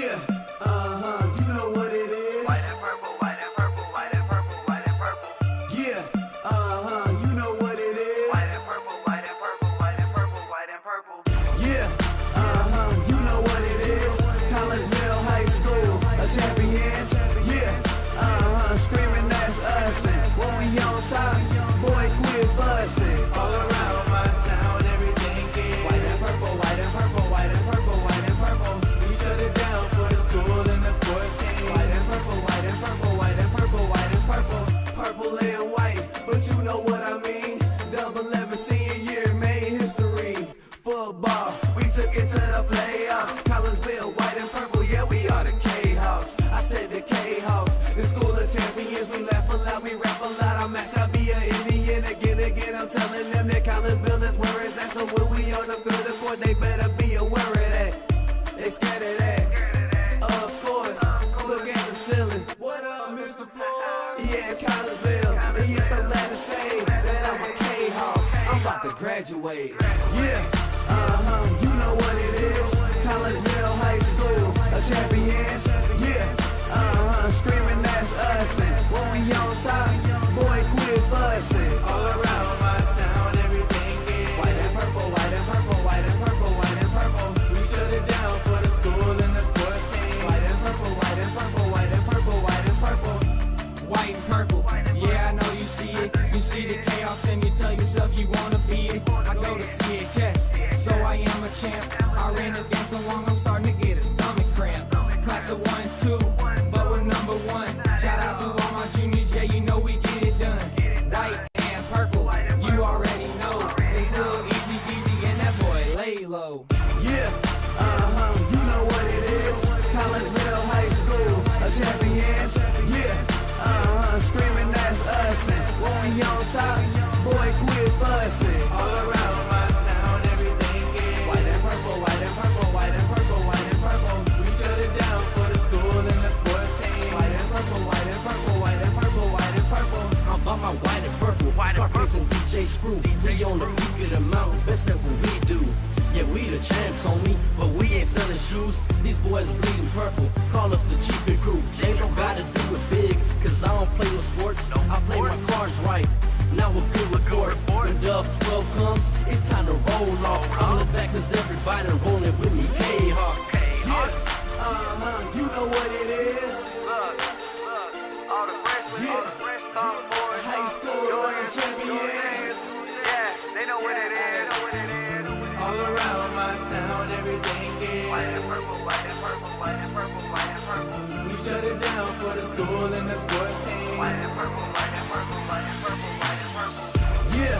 Yeah, you know what it is. White and purple, white and purple, white and purple, white and purple. Yeah, you know what it is. White and purple, white and purple, white and purple, white and purple. Yeah, you know what it is. Collegeville High School, a champions. Yeah, screaming that's us. And when we on top, boy, quit fussing. All around my town, everything is white and purple, white and purple, white and purple, white and purple. We shut it down for the school and the sports team. White and purple, white and purple, white and purple, white and purple. Purple and white, but you know what I mean. Double 11 senior year made history. Football, we took it to the playoffs. Collegeville, white and purple, yeah, we are the K-House. I said the K-House, the school of champions. We laugh a lot, we rap a lot. I'm asked I'll be an Indian again. I'm telling them that Collegeville is where it's at. So when we on the field of court, they better be aware of that. They scared of that. Of course, look at the ceiling. What up, Mr. Floyd? Yeah, it's Collegeville. And yes, I'm glad to say that I'm a K-Hawk. I'm about to graduate. Yeah, you know what it is. Collegeville High School, a champions. Yeah, screaming that's us. And when we on top, boy, quit fussing. All around my town, everything is white and purple, white and purple, white and purple, white and purple. We shut it down for the school and the sports team. White and purple, white and purple, white and purple, white and purple. White and purple, yeah, I know you see it. You see the chaos and you tell yourself you wanna be it. I go to CHS, so I am a champ. I ran this game so long, I'm starting to get a stomach cramp. Class of 1, 2, but we're number 1. Shout out to all my juniors, yeah, you know we get it done. White and purple, you already know. It's little easy peasy and that boy lay low. Yeah, you know what it is. Collegeville High School, a champions. Yeah, screaming that's us. And when we on top, boy, quit fussing. All around my town, everything is white and purple, white and purple, white and purple, white and purple. We shut it down for the school and the sports team. White and purple, white and purple, white and purple, white and purple. I'm about my white and purple, Scarface and DJ Screw. We on the peak of the mountain, best at what we do. Yeah, we the champs, homie, but we ain't selling shoes. These boys bleeding purple, call us the cheapest crew. They don't gotta do it big, cause I don't play no sports. I play my cards right. Now a good report. When Dub 12 comes, it's time to roll off. I'm the back cause everybody rolling with me. K-Hawks. Yeah, you know what it is. Look, all the freshmen, all the fresh sophomores, High school, juniors, champions. yeah, they know what it is. All around my town, everything is White and purple, white and purple, white and purple, white and purple. we shut it down for the school and the sports team. White and purple, white and purple, white and purple, white and purple. Yeah,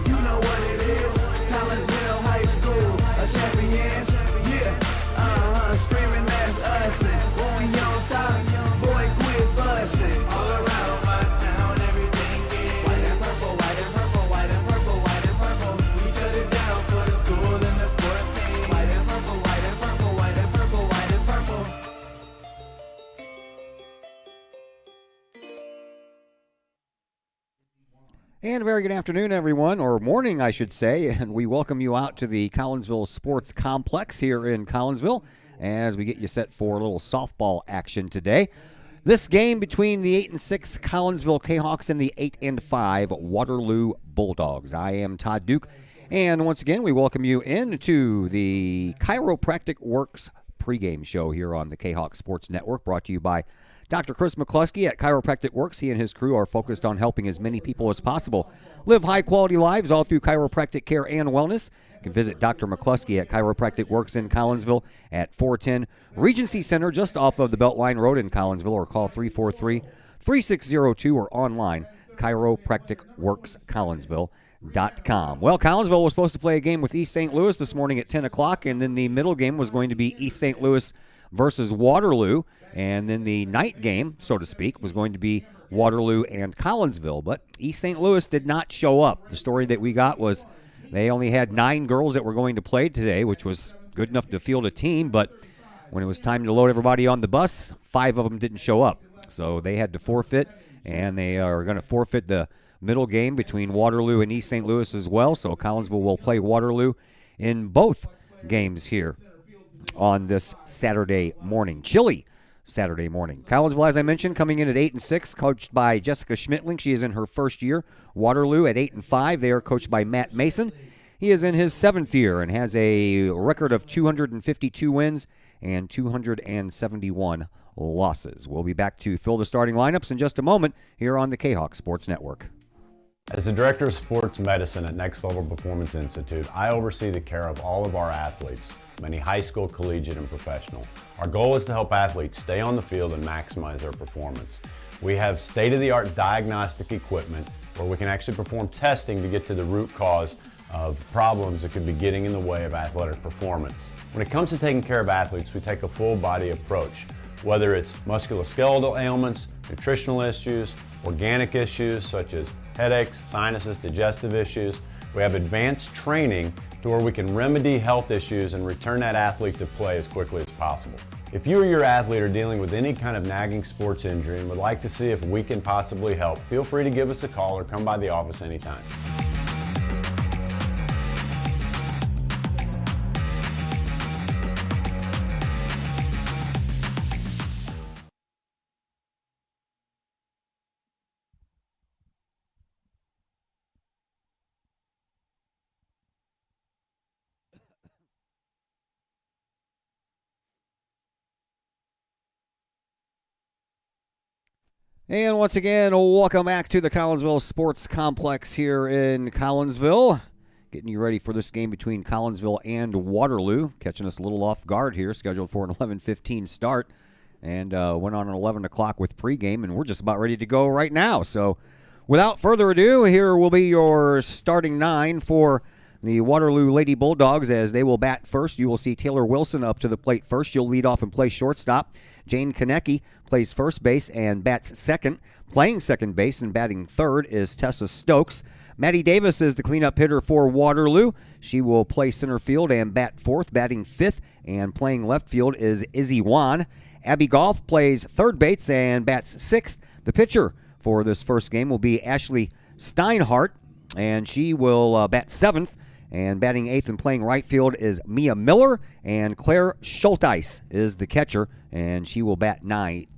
you know what it is. Collegeville High School, a champions. Yeah, screaming that's us. And when we on top, boy, quit fussing. All around my town, everything is white and purple, white and purple, white and purple, white and purple. We shut it down for the school and the sports team. White and purple, white and purple, white and purple, white and purple. And a very good afternoon, everyone, or morning, I should say, and we welcome you out to the Collinsville Sports Complex here in Collinsville as we get you set for a little softball action today. This game between the 8-6 Collinsville Kahawks and the 8-5 Waterloo Bulldogs. I am Todd Duke, and once again, we welcome you into the Chiropractic Works pregame show here on the Kahawk Sports Network, brought to you by Dr. Chris McCluskey at Chiropractic Works. He and his crew are focused on helping as many people as possible live high-quality lives all through chiropractic care and wellness. You can visit Dr. McCluskey at Chiropractic Works in Collinsville at 410 Regency Center, just off of the Beltline Road in Collinsville, or call 343-3602 or online, chiropracticworkscollinsville.com. Well, Collinsville was supposed to play a game with East St. Louis this morning at 10 o'clock, and then the middle game was going to be East St. Louis versus Waterloo. And then the night game, so to speak, was going to be Waterloo and Collinsville. But East St. Louis did not show up. The story that we got was they only had 9 girls that were going to play today, which was good enough to field a team. But when it was time to load everybody on the bus, 5 of them didn't show up. So they had to forfeit, and they are going to forfeit the middle game between Waterloo and East St. Louis as well. So Collinsville will play Waterloo in both games here on this Saturday morning. Chilly Saturday morning. Collinsville, as I mentioned, coming in at 8-6, coached by Jessica Schmittling. She is in her first year. Waterloo at 8-5. They are coached by Matt Mason. He is in his 7th year and has a record of 252 wins and 271 losses. We'll be back to fill the starting lineups in just a moment here on the Kahok Sports Network. As the Director of Sports Medicine at Next Level Performance Institute, I oversee the care of all of our athletes, many high school, collegiate, and professional. Our goal is to help athletes stay on the field and maximize their performance. We have state-of-the-art diagnostic equipment where we can actually perform testing to get to the root cause of problems that could be getting in the way of athletic performance. When it comes to taking care of athletes, we take a full-body approach. Whether it's musculoskeletal ailments, nutritional issues, organic issues such as headaches, sinuses, digestive issues, we have advanced training to where we can remedy health issues and return that athlete to play as quickly as possible. If you or your athlete are dealing with any kind of nagging sports injury and would like to see if we can possibly help, feel free to give us a call or come by the office anytime. And once again, welcome back to the Collinsville Sports Complex here in Collinsville. Getting you ready for this game between Collinsville and Waterloo. Catching us a little off guard here, scheduled for an 11:15 start. And went on at 11 o'clock with pregame, and we're just about ready to go right now. So without further ado, here will be your starting 9 for the Waterloo Lady Bulldogs as they will bat first. You will see Taylor Wilson up to the plate first. She'll lead off and play shortstop. Jane Konecki plays first base and bats second. Playing second base and batting third is Tessa Stokes. Maddie Davis is the cleanup hitter for Waterloo. She will play center field and bat fourth. Batting fifth and playing left field is Izzy Wan. Abby Golf plays third base and bats sixth. The pitcher for this first game will be Ashley Steinhardt, and she will bat seventh. And batting eighth and playing right field is Mia Miller, and Claire Schulteis is the catcher, and she will bat ninth,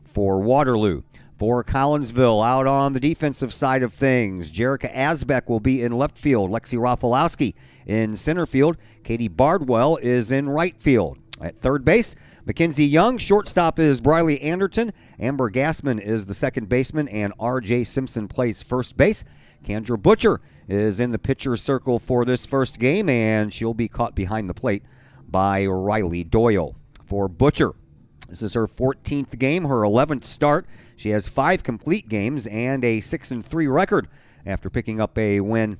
for Waterloo. For Collinsville, out on the defensive side of things, Jerica Asbeck will be in left field. Lexi Rafalowski in center field. Katie Bardwell is in right field. At third base, Mackenzie Young. Shortstop is Briley Anderton. Amber Gassman is the second baseman, and R.J. Simpson plays first base. Kendra Butcher is in the pitcher's circle for this first game, and she'll be caught behind the plate by Riley Doyle. For Butcher, this is her 14th game, her 11th start. She has 5 complete games and a 6-3 record after picking up a win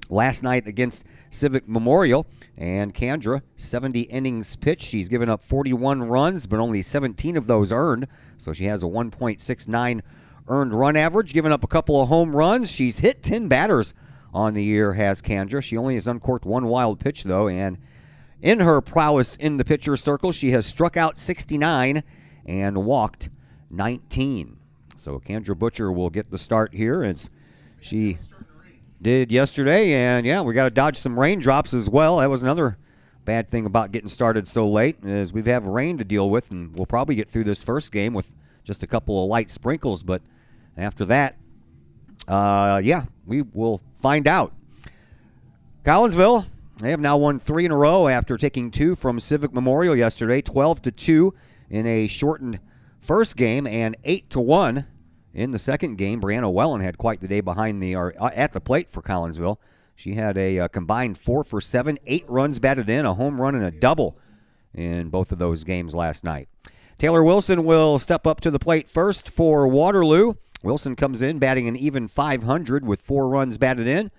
last night against Civic Memorial. And Kendra, 70 innings pitched. She's given up 41 runs, but only 17 of those earned, so she has a 1.69 earned run average, giving up a couple of home runs. She's hit 10 batters on the year, has Kendra. She only has uncorked 1 wild pitch, though, and in her prowess in the pitcher's circle, she has struck out 69 and walked 19. So Kendra Butcher will get the start here, as she did yesterday. And, yeah, we got to dodge some raindrops as well. That was another bad thing about getting started so late, is we have rain to deal with, and we'll probably get through this first game with just a couple of light sprinkles. But after that, we will find out. Collinsville, they have now won 3 in a row after taking 2 from Civic Memorial yesterday, 12-2 in a shortened first game and 8-1 in the second game. Brianna Wellen had quite the day at the plate for Collinsville. She had a combined 4 for 7, 8 runs batted in, a home run and a double in both of those games last night. Taylor Wilson will step up to the plate first for Waterloo. Wilson comes in batting an even .500 with 4 runs batted in.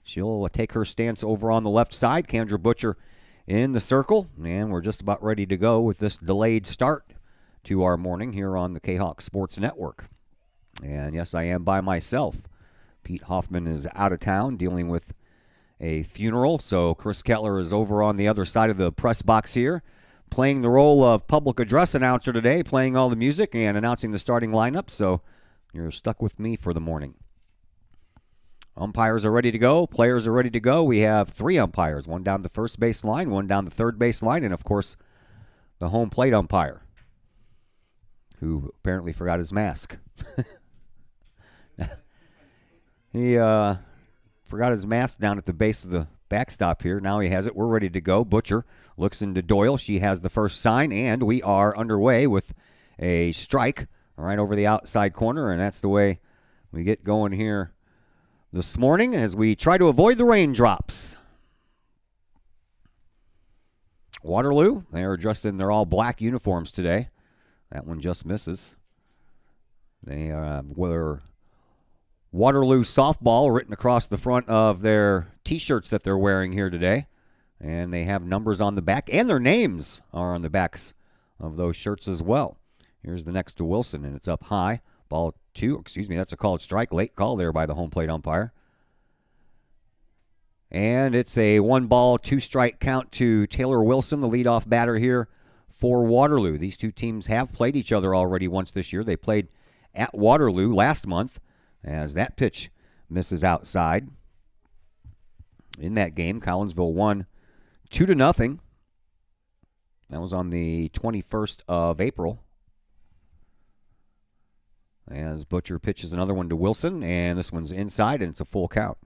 She'll take her stance over on the left side. Kendra Butcher in the circle, and we're just about ready to go with this delayed start to our morning here on the Kahok Sports Network. And yes, I am by myself. Pete Hoffman is out of town dealing with a funeral, so Chris Kettler is over on the other side of the press box here, playing the role of public address announcer today, playing all the music and announcing the starting lineup, so you're stuck with me for the morning. Umpires are ready to go. Players are ready to go. We have 3 umpires, one down the first base line, one down the third base line, and, of course, the home plate umpire, who apparently forgot his mask. He forgot his mask down at the base of the backstop here. Now he has it. We're ready to go. Butcher looks into Doyle. She has the first sign, and we are underway with a strike right over the outside corner, and that's the way we get going here this morning as we try to avoid the raindrops. Waterloo, they are dressed in their all black uniforms today. That one just misses. They were Waterloo softball written across the front of their T-shirts that they're wearing here today. And they have numbers on the back, and their names are on the backs of those shirts as well. Here's the next to Wilson, and it's up high. Ball 2, that's a called strike. Late call there by the home plate umpire. And it's a 1-ball, 2-strike count to Taylor Wilson, the leadoff batter here for Waterloo. These two teams have played each other already once this year. They played at Waterloo last month as that pitch misses outside. In that game, Collinsville won 2-0. That was on the 21st of April. As Butcher pitches another one to Wilson, and this one's inside, and it's a full count.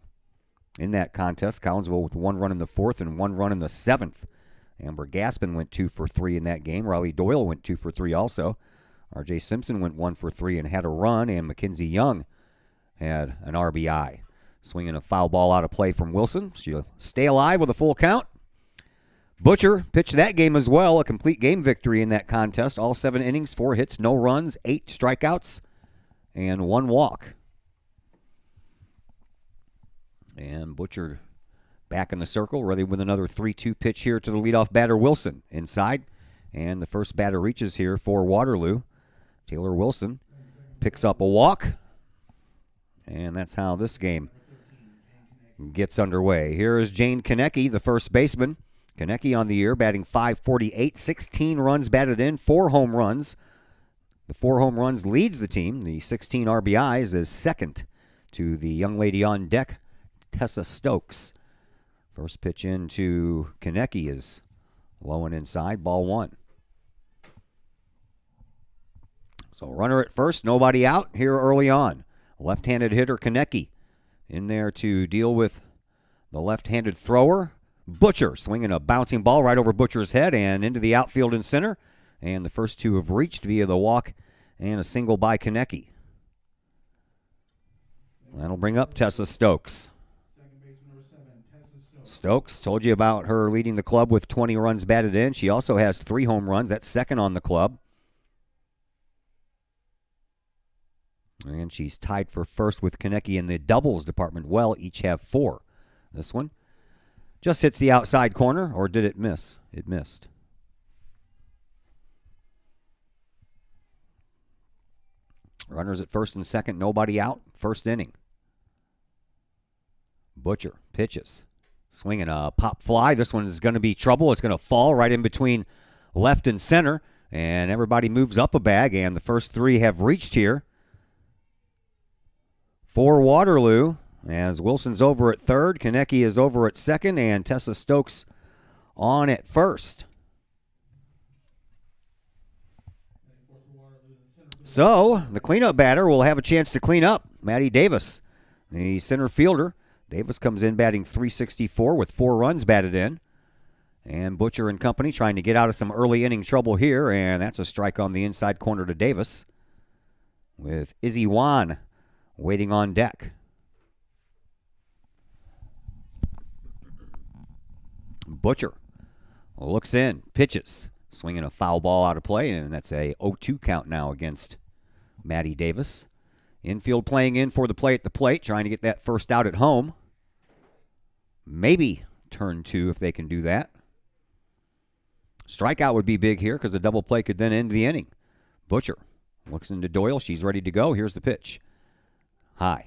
In that contest, Collinsville with 1 run in the 4th and 1 run in the 7th. Amber Gaspin went 2 for 3 in that game. Riley Doyle went 2 for 3 also. R.J. Simpson went 1 for 3 and had a run, and Mackenzie Young had an RBI. Swinging a foul ball out of play from Wilson. She'll stay alive with a full count. Butcher pitched that game as well, a complete game victory in that contest. All 7 innings, 4 hits, no runs, 8 strikeouts, and 1 walk. And Butcher back in the circle, ready with another 3-2 pitch here to the leadoff batter, Wilson. Inside, and the first batter reaches here for Waterloo. Taylor Wilson picks up a walk, and that's how this game gets underway. Here is Jane Konecki, the first baseman. Konecki on the year, batting .548, 16 runs batted in, 4 home runs. The 4 home runs leads the team. The 16 RBIs is second to the young lady on deck, Tessa Stokes. First pitch into Konecki is low and inside, ball 1. So runner at first, nobody out here early on. Left-handed hitter Konecki in there to deal with the left-handed thrower. Butcher swinging a bouncing ball right over Butcher's head and into the outfield and center. And the first 2 have reached via the walk and a single by Konecki. That'll bring up Tessa Stokes. Stokes, told you about her leading the club with 20 runs batted in. She also has 3 home runs. That's second on the club. And she's tied for first with Konecki in the doubles department. Well, each have 4. This one just hits the outside corner, or did it miss? It missed. Runners at first and second, nobody out. First inning. Butcher pitches. Swinging a pop fly. This one is going to be trouble. It's going to fall right in between left and center. And everybody moves up a bag, and the first 3 have reached here for Waterloo, as Wilson's over at third, Konecki is over at second, and Tessa Stokes on at first. So the cleanup batter will have a chance to clean up. Maddie Davis, the center fielder. Davis comes in batting .364 with 4 runs batted in. And Butcher and company trying to get out of some early inning trouble here, and that's a strike on the inside corner to Davis, with Izzy Wan waiting on deck. Butcher looks in, pitches, swinging a foul ball out of play, and that's a 0-2 count now against Maddie Davis. Infield playing in for the play at the plate, trying to get that first out at home. Maybe turn 2 if they can do that. Strikeout would be big here because a double play could then end the inning. Butcher looks into Doyle. She's ready to go. Here's the pitch. High.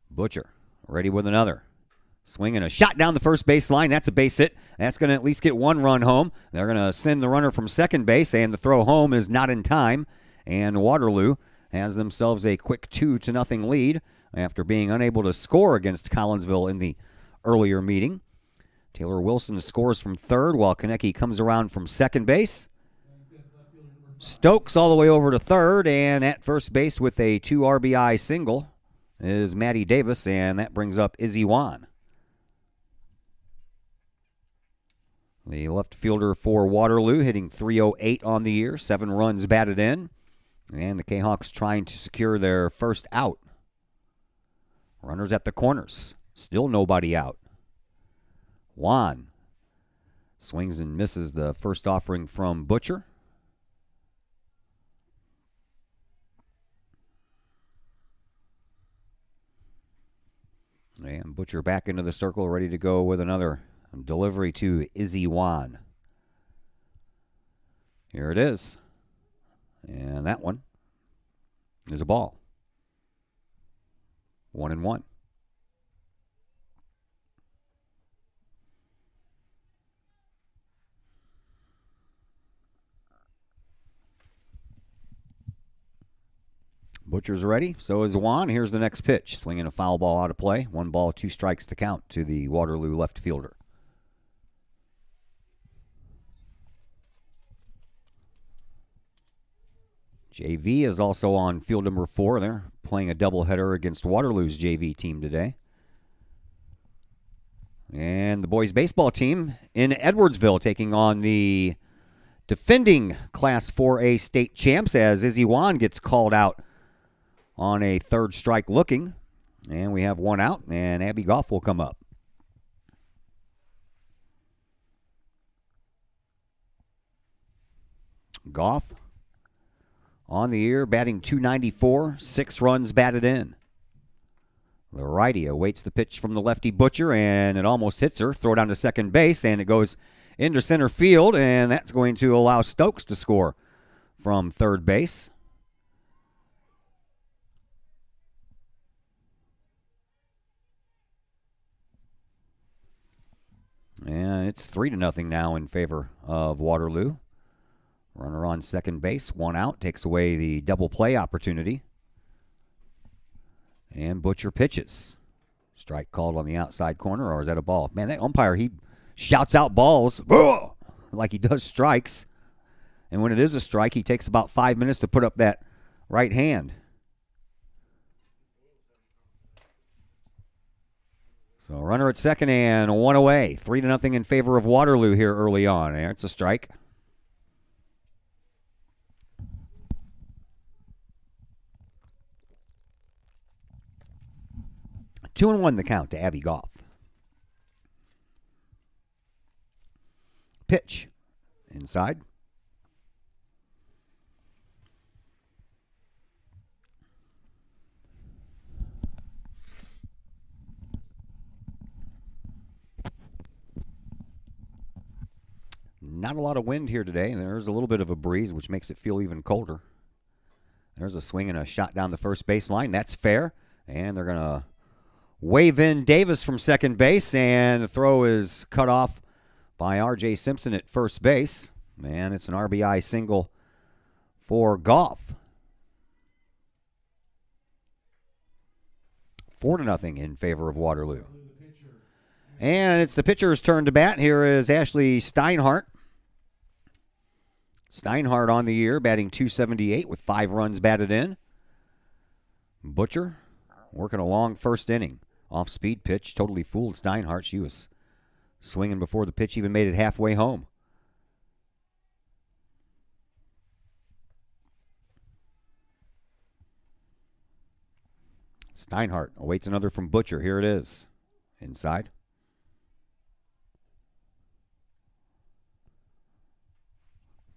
Butcher ready with another. Swinging a shot down the first base line. That's a base hit. That's going to at least get one run home. They're going to send the runner from second base, and the throw home is not in time. And Waterloo has themselves a quick 2-0 lead after being unable to score against Collinsville in the earlier meeting. Taylor Wilson scores from third while Konecki comes around from second base. Stokes all the way over to third, and at first base with a 2 RBI single is Maddie Davis, and that brings up Izzy Wan. The left fielder for Waterloo hitting .308 on the year, 7 runs batted in, and the Kahawks trying to secure their first out. Runners at the corners, still nobody out. Wan swings and misses the first offering from Butcher. And Butcher back into the circle, ready to go with another delivery to Izzy Wan. Here it is. And that one is a ball. 1-1. Butcher's ready. So is Wan. Here's the next pitch. Swinging a foul ball out of play. 1 ball, 2 strikes to count to the Waterloo left fielder. JV is also on field number 4. They're playing a doubleheader against Waterloo's JV team today. And the boys baseball team in Edwardsville taking on the defending Class 4A state champs as Izzy Wan gets called out on a third strike looking. And we have 1 out, and Abby Goff will come up. Goff on the year, batting .294, 6 runs batted in. The righty awaits the pitch from the lefty Butcher, and it almost hits her. Throw down to second base, and it goes into center field, and that's going to allow Stokes to score from third base. And it's 3-0 now in favor of Waterloo. Runner on second base, 1 out, takes away the double play opportunity. And Butcher pitches. Strike called on the outside corner, or is that a ball? Man, that umpire, he shouts out balls like he does strikes. And when it is a strike, he takes about 5 minutes to put up that right hand. So runner at second and 1 away. 3-0 in favor of Waterloo here early on. And it's a strike. 2-1 the count to Abby Goff. Pitch. Inside. Not a lot of wind here today, and there's a little bit of a breeze, which makes it feel even colder. There's a swing and a shot down the first base line. That's fair. And they're going to wave in Davis from second base, and the throw is cut off by R.J. Simpson at first base. And it's an RBI single for Goff. 4-0 in favor of Waterloo. And it's the pitcher's turn to bat. Here is Ashley Steinhardt. Steinhardt on the year, batting .278 with 5 runs batted in. Butcher working a long first inning. Off-speed pitch, totally fooled Steinhardt. She was swinging before the pitch even made it halfway home. Steinhardt awaits another from Butcher. Here it is. Inside.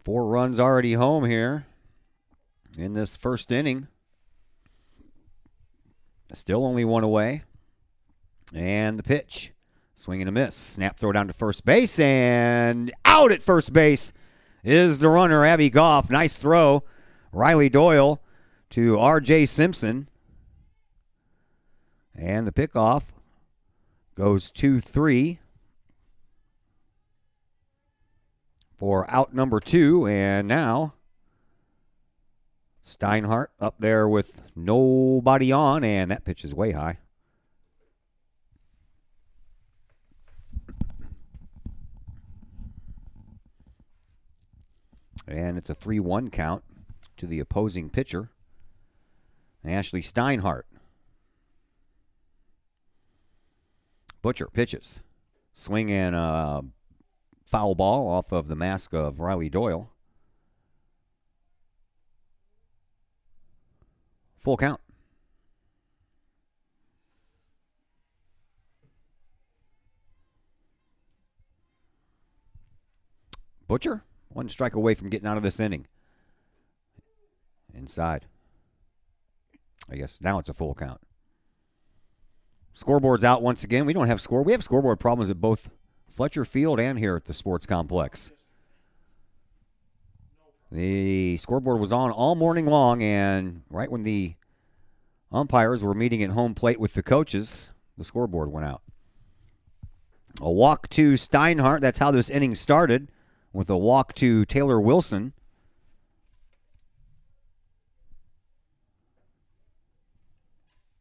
Four runs already home here in this first inning. Still only 1 away. And the pitch. Swing and a miss. Snap throw down to first base. And out at first base is the runner, Abby Goff. Nice throw. Riley Doyle to R.J. Simpson. And the pickoff Goes 2-3 for out number 2, and now Steinhardt up there with nobody on, and that pitch is way high. And it's a 3-1 count to the opposing pitcher, Ashley Steinhardt. Butcher pitches. Swing and a foul ball off of the mask of Riley Doyle. Full count. Butcher, one strike away from getting out of this inning. Inside. I guess now it's a full count. Scoreboard's out once again. We don't have score. We have scoreboard problems at both Fletcher Field and here at the Sports Complex. The scoreboard was on all morning long, and right when the umpires were meeting at home plate with the coaches, the scoreboard went out. A walk to Steinhardt. That's how this inning started, with a walk to Taylor Wilson.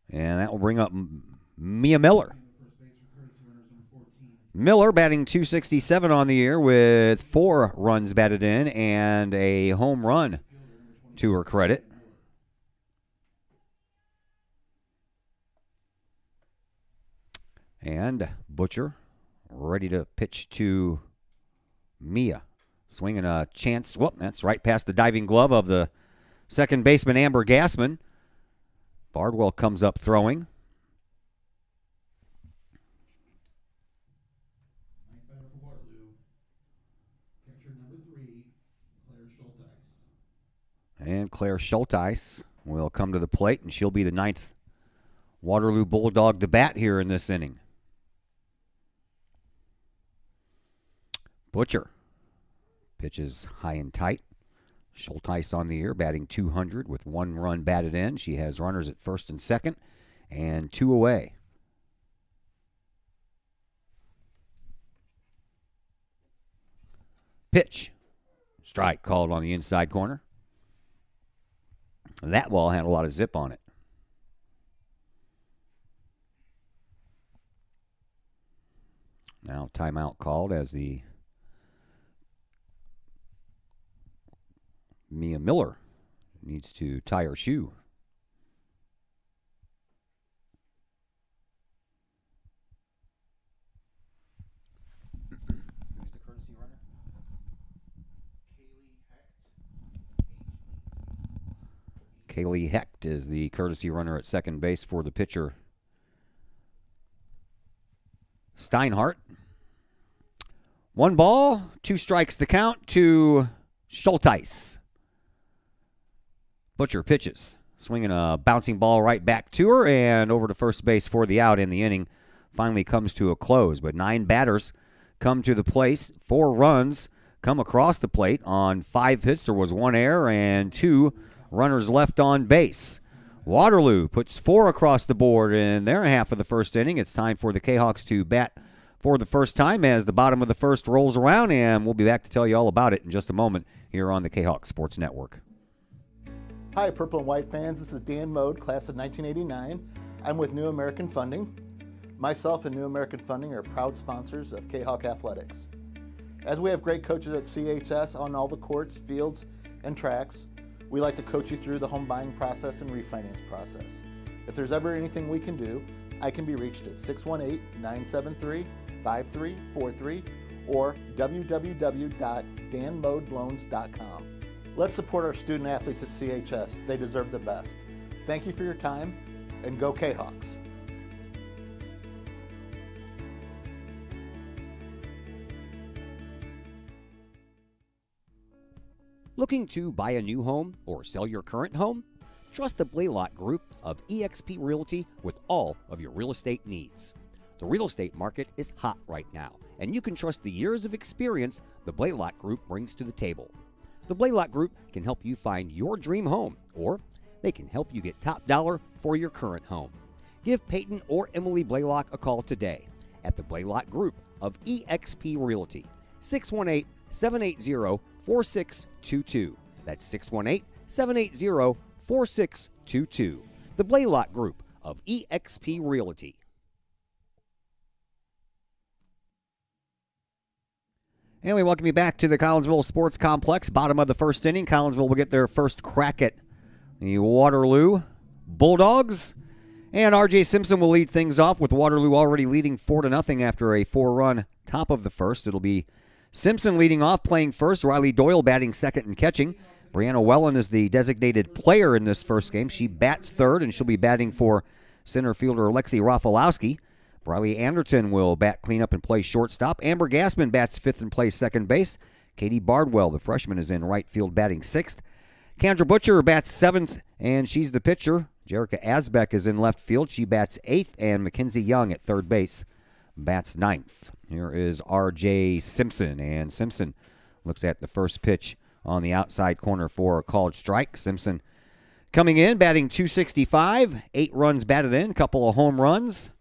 And that will bring up Mia Miller. Miller batting .267 on the year with 4 runs batted in and a home run to her credit. And Butcher ready to pitch to Mia. Swinging a chance. Whoop, that's right past the diving glove of the second baseman, Amber Gassman. Bardwell comes up throwing. And Claire Schulteis will come to the plate, and she'll be the 9th Waterloo Bulldog to bat here in this inning. Butcher pitches high and tight. Schulteis on the year, batting .200 with 1 run batted in. She has runners at first and second and 2 away. Pitch. Strike called on the inside corner. That ball had a lot of zip on it. Now timeout called as the Mia Miller needs to tie her shoe. Who's the courtesy runner? Kaylee Hecht is the courtesy runner at second base for the pitcher Steinhardt. 1 ball, 2 strikes to count to Schulteis. Butcher pitches, swinging a bouncing ball right back to her and over to first base for the out, in the inning finally comes to a close. But 9 batters come to the plate, 4 runs come across the plate on 5 hits. There was 1 error and 2 runners left on base. Waterloo puts 4 across the board in their half of the first inning. It's time for the Kahawks to bat for the first time as the bottom of the first rolls around, and we'll be back to tell you all about it in just a moment here on the Kahawk Sports Network. Hi, Purple and White fans. This is Dan Mode, class of 1989. I'm with New American Funding. Myself and New American Funding are proud sponsors of Kahawk Athletics. As we have great coaches at CHS on all the courts, fields, and tracks, we like to coach you through the home buying process and refinance process. If there's ever anything we can do, I can be reached at 618-973-5343 or www.danmodeloans.com. Let's support our student athletes at CHS. They deserve the best. Thank you for your time, and go Kahawks. Looking to buy a new home or sell your current home? Trust the Blaylock Group of eXp Realty with all of your real estate needs. The real estate market is hot right now, and you can trust the years of experience the Blaylock Group brings to the table. The Blaylock Group can help you find your dream home, or they can help you get top dollar for your current home. Give Peyton or Emily Blaylock a call today at the Blaylock Group of eXp Realty. 618-780-4622. That's 618-780-4622. The Blaylock Group of eXp Realty. And we welcome you back to the Collinsville Sports Complex. Bottom of the first inning. Collinsville will get their first crack at the Waterloo Bulldogs. And R.J. Simpson will lead things off with Waterloo already leading 4-0 after a 4-run top of the first. It'll be Simpson leading off, playing first. Riley Doyle batting second and catching. Brianna Wellen is the designated player in this first game. She bats third, and she'll be batting for center fielder Alexi Rafalowski. Briley Anderton will bat cleanup and play shortstop. Amber Gassman bats fifth and plays second base. Katie Bardwell, the freshman, is in right field batting sixth. Kendra Butcher bats seventh, and she's the pitcher. Jerica Asbeck is in left field. She bats eighth, and Mackenzie Young at third base bats ninth. Here is R.J. Simpson, and Simpson looks at the first pitch on the outside corner for a called strike. Simpson coming in, batting .265, 8 runs batted in, couple of home runs.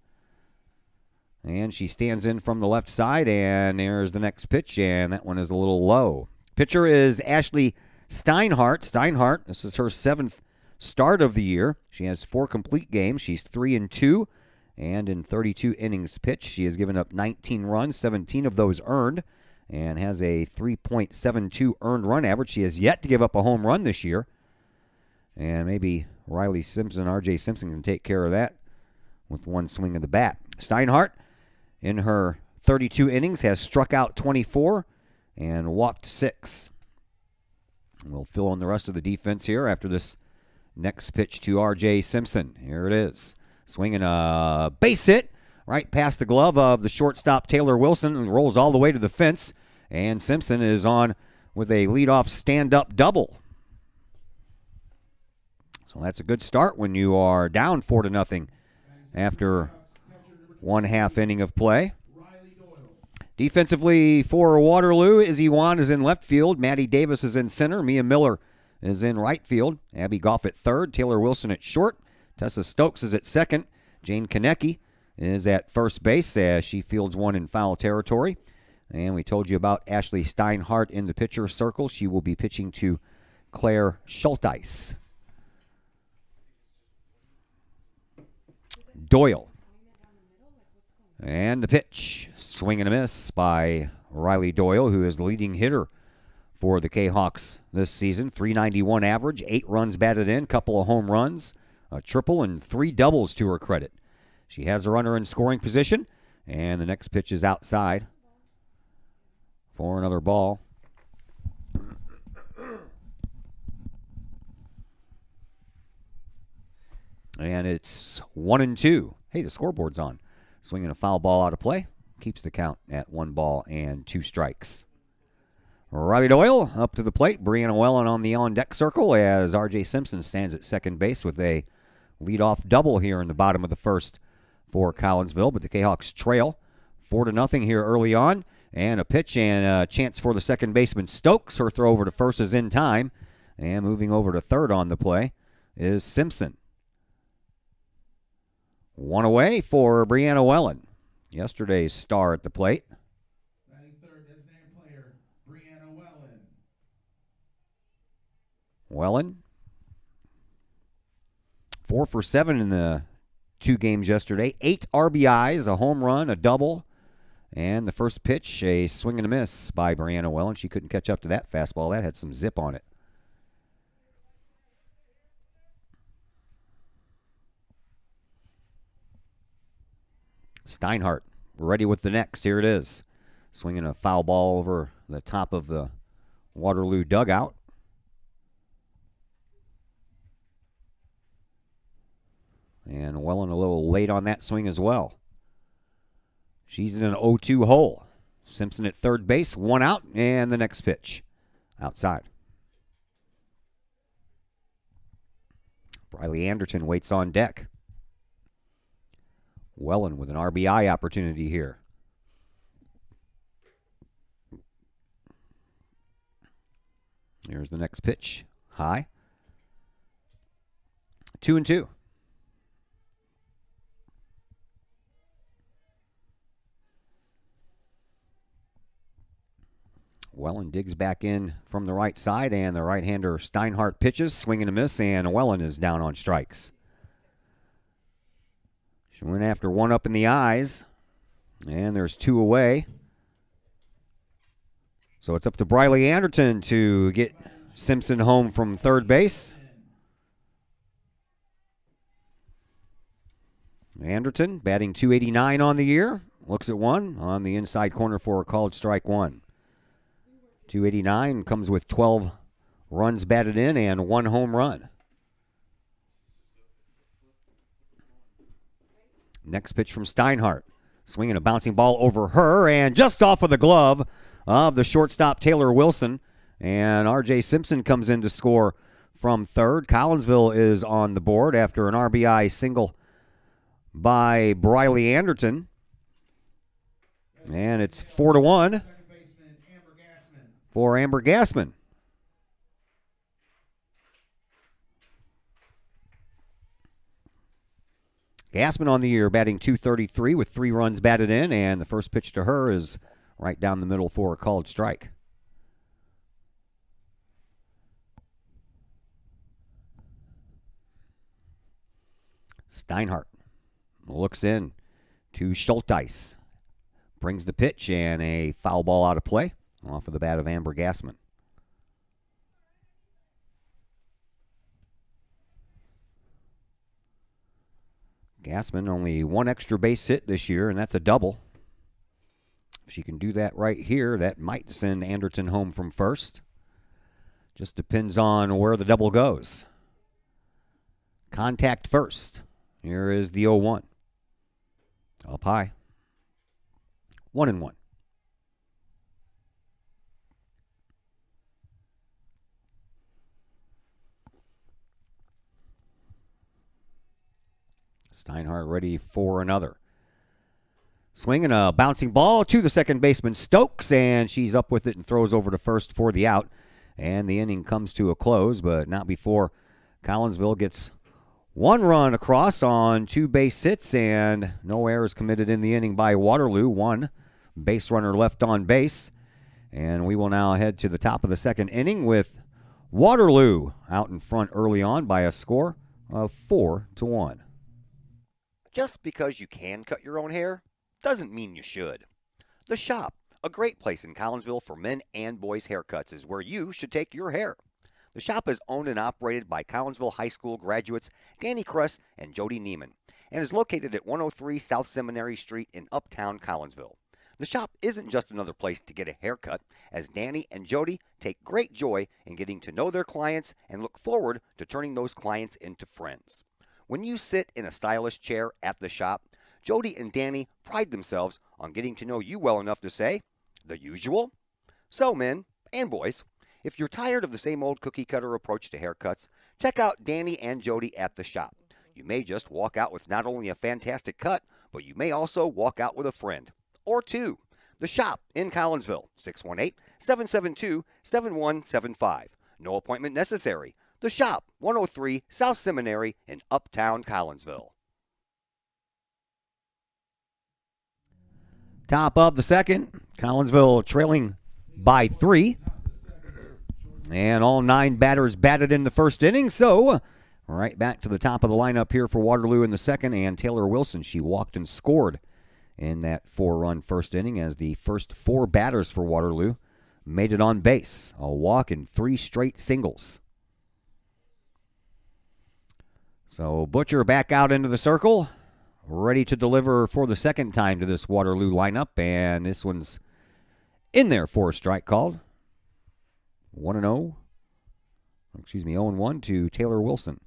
And she stands in from the left side, and there's the next pitch, and that one is a little low. Pitcher is Ashley Steinhardt. Steinhardt, this is her 7th start of the year. She has 4 complete games. She's 3-2, and in 32 innings pitched, she has given up 19 runs, 17 of those earned, and has a 3.72 earned run average. She has yet to give up a home run this year, and maybe Riley Simpson, R.J. Simpson, can take care of that with one swing of the bat. Steinhardt, in her 32 innings, has struck out 24 and walked 6. We'll fill in the rest of the defense here after this next pitch to R.J. Simpson. Here it is. Swinging a base hit right past the glove of the shortstop Taylor Wilson and rolls all the way to the fence. And Simpson is on with a leadoff stand-up double. So that's a good start when you are down 4-0 after 1/2 inning of play. Defensively for Waterloo, Izzy Wan is in left field. Maddie Davis is in center. Mia Miller is in right field. Abby Goff at third. Taylor Wilson at short. Tessa Stokes is at second. Jane Konecki is at first base as she fields one in foul territory. And we told you about Ashley Steinhardt in the pitcher circle. She will be pitching to Claire Schulteis. Doyle. And the pitch, swing and a miss by Riley Doyle, who is the leading hitter for the Kahawks this season. .391 average, 8 runs batted in, couple of home runs, a triple, and 3 doubles to her credit. She has a runner in scoring position, and the next pitch is outside for another ball. And it's 1-2. Hey, the scoreboard's on. Swinging a foul ball out of play. Keeps the count at 1 ball and 2 strikes. Riley Doyle up to the plate. Brianna Wellen on the on-deck circle as R.J. Simpson stands at second base with a leadoff double here in the bottom of the first for Collinsville. But the Kahawks trail 4-0 here early on. And a pitch and a chance for the second baseman Stokes. Her throw over to first is in time. And moving over to third on the play is Simpson. 1 away for Brianna Wellen, yesterday's star at the plate. Batting third, designated player, Brianna Wellen. Wellen, 4 for 7 in the 2 games yesterday. 8 RBIs, a home run, a double, and the first pitch, a swing and a miss by Brianna Wellen. She couldn't catch up to that fastball. That had some zip on it. Steinhardt ready with the next. Here it is. Swinging a foul ball over the top of the Waterloo dugout. And Wellen a little late on that swing as well. She's in an 0-2 hole. Simpson at third base, 1 out, and the next pitch outside. Briley Anderton waits on deck. Wellen with an RBI opportunity here. Here's the next pitch. High. 2-2. Wellen digs back in from the right side, and the right-hander Steinhardt pitches, swing and a miss, and Wellen is down on strikes. She went after one up in the eyes, and there's two away. So it's up to Briley Anderton to get Simpson home from third base. Anderton batting .289 on the year. Looks at one on the inside corner for a called strike one. .289 comes with 12 runs batted in and one home run. Next pitch from Steinhardt. Swinging a bouncing ball over her and just off of the glove of the shortstop Taylor Wilson. And R.J. Simpson comes in to score from third. Collinsville is on the board after an RBI single by Briley Anderton. And it's 4-1 for Amber Gassman. Gassman on the year batting .233 with 3 runs batted in, and the first pitch to her is right down the middle for a called strike. Steinhardt looks in to Schulteis. Brings the pitch and a foul ball out of play off of the bat of Amber Gassman. Gassman only one extra base hit this year, and that's a double. If she can do that right here, that might send Anderton home from first. Just depends on where the double goes. Contact first. Here is the 0-1. Up high. 1-1. Steinhardt ready for another. Swinging a bouncing ball to the second baseman Stokes, and she's up with it and throws over to first for the out. And the inning comes to a close, but not before Collinsville gets one run across on 2 base hits, and no errors committed in the inning by Waterloo. 1 base runner left on base. And we will now head to the top of the second inning with Waterloo out in front early on by a score of 4-1. Just because you can cut your own hair doesn't mean you should. The Shop, a great place in Collinsville for men and boys haircuts, is where you should take your hair. The Shop is owned and operated by Collinsville High School graduates Danny Kress and Jody Neiman, and is located at 103 South Seminary Street in Uptown Collinsville. The Shop isn't just another place to get a haircut, as Danny and Jody take great joy in getting to know their clients and look forward to turning those clients into friends. When you sit in a stylish chair at the Shop, Jody and Danny pride themselves on getting to know you well enough to say, the usual? So, men and boys, if you're tired of the same old cookie-cutter approach to haircuts, check out Danny and Jody at the Shop. You may just walk out with not only a fantastic cut, but you may also walk out with a friend. Or two. The Shop in Collinsville, 618-772-7175. No appointment necessary. The Shop, 103 South Seminary in Uptown Collinsville. Top of the second, Collinsville trailing by 3. And all 9 batters batted in the first inning, so right back to the top of the lineup here for Waterloo in the second. And Taylor Wilson, she walked and scored in that 4-run first inning as the first 4 batters for Waterloo made it on base. A walk and 3 straight singles. So Butcher back out into the circle, ready to deliver for the second time to this Waterloo lineup, and this one's in there for a strike called. 0-1 to Taylor Wilson.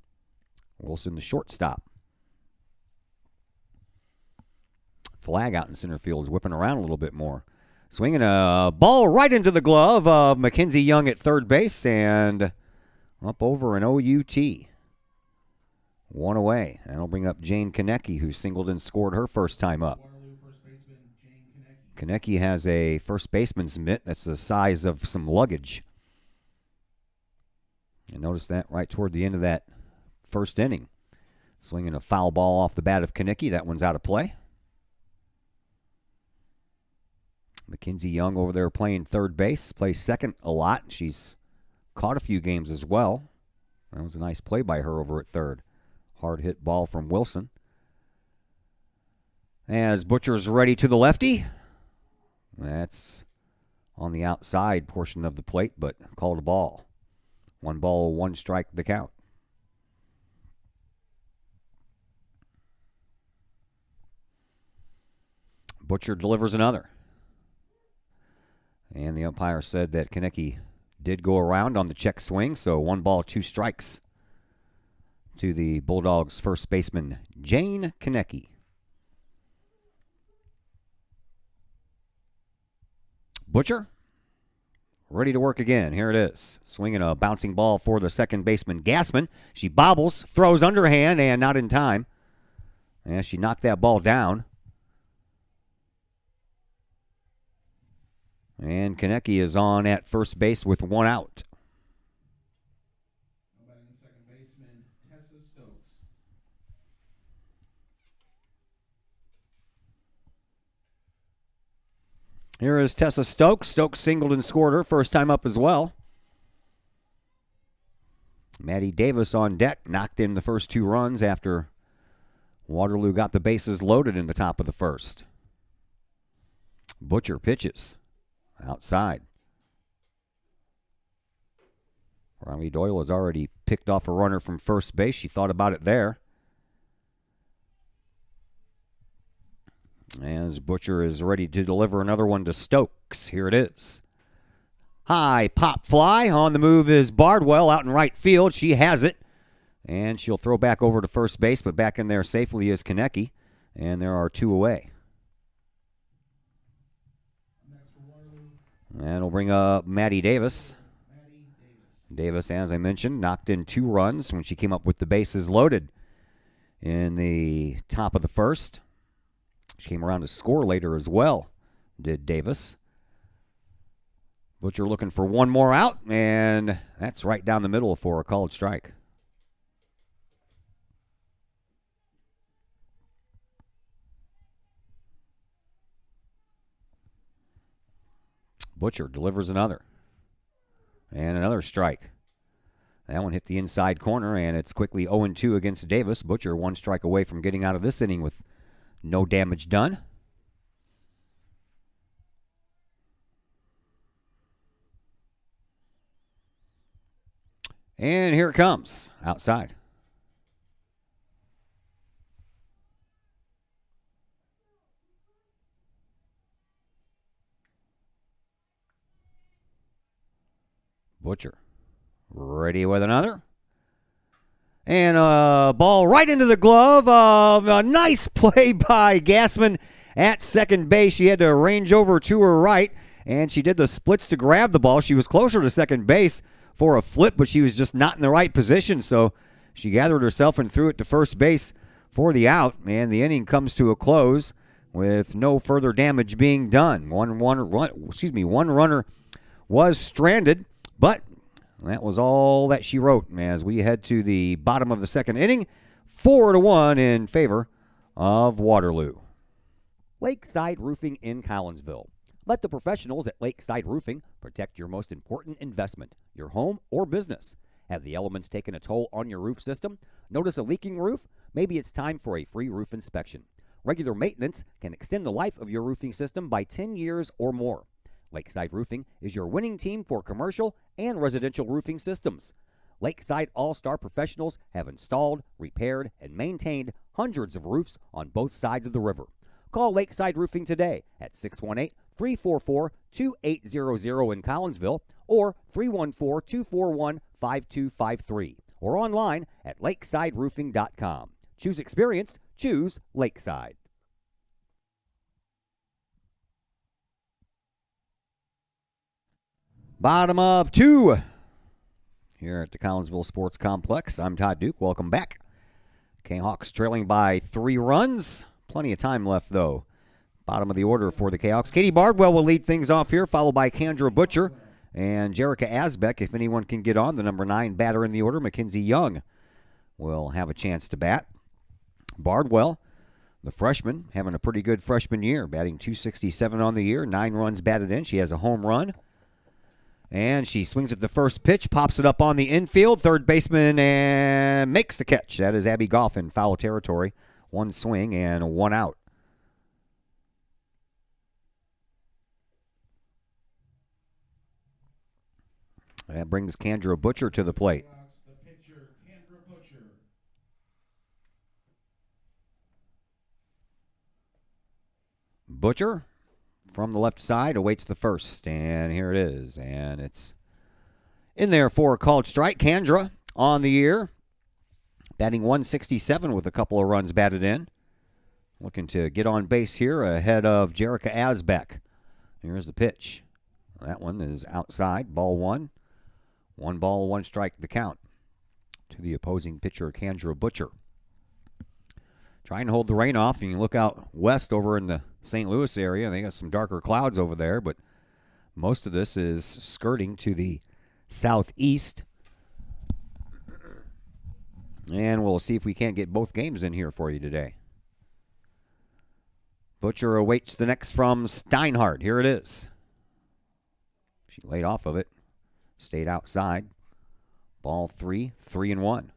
Wilson, the shortstop. Flag out in center field is whipping around a little bit more. Swinging a ball right into the glove of Mackenzie Young at third base, and up over an OUT. 1 away. That'll bring up Jane Konecki, who singled and scored her first time up. Konecki has a first baseman's mitt that's the size of some luggage. And notice that right toward the end of that first inning. Swinging a foul ball off the bat of Konecki. That one's out of play. Mackenzie Young over there playing third base, plays second a lot. She's caught a few games as well. That was a nice play by her over at third. Hard hit ball from Wilson. As Butcher's ready to the lefty. That's on the outside portion of the plate, but called a ball. 1 ball, 1 strike, the count. Butcher delivers another. And the umpire said that Konecki did go around on the check swing, so 1 ball, 2 strikes to the Bulldogs' first baseman, Jane Konecki. Butcher, ready to work again. Here it is. Swinging a bouncing ball for the second baseman, Gassman. She bobbles, throws underhand, and not in time. And she knocked that ball down. And Konecki is on at first base with 1 out. Nobody in second baseman, Tessa Stokes. Here is Tessa Stokes. Stokes singled and scored her first time up as well. Maddie Davis on deck, knocked in the first 2 runs after Waterloo got the bases loaded in the top of the first. Butcher pitches outside. Riley Doyle has already picked off a runner from first base. She thought about it there. As Butcher is ready to deliver another one to Stokes. Here it is. High pop fly. On the move is Bardwell out in right field. She has it. And she'll throw back over to first base, but back in there safely is Konecki. And there are 2 away. That'll bring up Maddie Davis. Davis, as I mentioned, knocked in 2 runs when she came up with the bases loaded in the top of the first. She came around to score later as well, did Davis. Butcher looking for 1 more out, and that's right down the middle for a called strike. Butcher delivers another. And another strike. That one hit the inside corner, and it's quickly 0-2 against Davis. Butcher 1 strike away from getting out of this inning with no damage done. And here it comes, outside. Butcher ready with another. And a ball right into the glove of a nice play by Gassman at second base. She had to range over to her right, and she did the splits to grab the ball. She was closer to second base for a flip, but she was just not in the right position, so she gathered herself and threw it to first base for the out, and the inning comes to a close with no further damage being done. One runner was stranded, but that was all that she wrote as we head to the bottom of the second inning, 4-1 in favor of Waterloo. Lakeside Roofing in Collinsville. Let the professionals at Lakeside Roofing protect your most important investment, your home or business. Have the elements taken a toll on your roof system? Notice a leaking roof? Maybe it's time for a free roof inspection. Regular maintenance can extend the life of your roofing system by 10 years or more. Lakeside Roofing is your winning team for commercial and residential roofing systems. Lakeside All-Star professionals have installed, repaired, and maintained hundreds of roofs on both sides of the river. Call Lakeside Roofing today at 618-344-2800 in Collinsville or 314-241-5253 or online at lakesideroofing.com. Choose experience, choose Lakeside. Bottom of 2 here at the Collinsville Sports Complex. I'm Todd Duke. Welcome back. Kahawks trailing by 3 runs. Plenty of time left, though. Bottom of the order for the Kahawks. Katie Bardwell will lead things off here, followed by Kendra Butcher and Jerica Asbeck. If anyone can get on, the number 9 batter in the order, Mackenzie Young, will have a chance to bat. Bardwell The freshman having a pretty good freshman year, batting .267 on the year, 9 runs batted in. She has a home run. And she swings at the first pitch, pops it up on the infield. Third baseman and makes the catch. That is Abby Goff in foul territory. 1 swing and 1 out. That brings Kendra Butcher to the plate. The pitcher, Kendra Butcher. Butcher from the left side awaits the first, and here it is. And it's in there for a called strike. Kendra on the year, batting .167 with a couple of runs batted in. Looking to get on base here ahead of Jerica Asbeck. Here's the pitch. That one is outside, ball 1. 1 ball, 1 strike the count to the opposing pitcher, Kendra Butcher. Trying to hold the rain off, and you look out west over in the St. Louis area. They got some darker clouds over there, but most of this is skirting to the southeast. And we'll see if we can't get both games in here for you today. Butcher awaits the next from Steinhardt. Here it is. She laid off of it. Stayed outside. Ball 3, 3-1.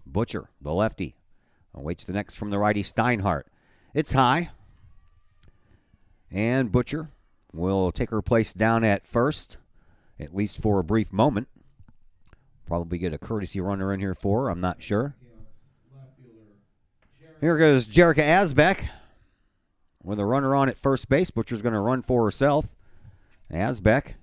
Butcher, the lefty, awaits the next from the righty Steinhardt. It's high. And Butcher will take her place down at first, at least for a brief moment. Probably get a courtesy runner in here for her, I'm not sure. Here goes Jerica Asbeck with a runner on at first base. Butcher's going to run for herself. Asbeck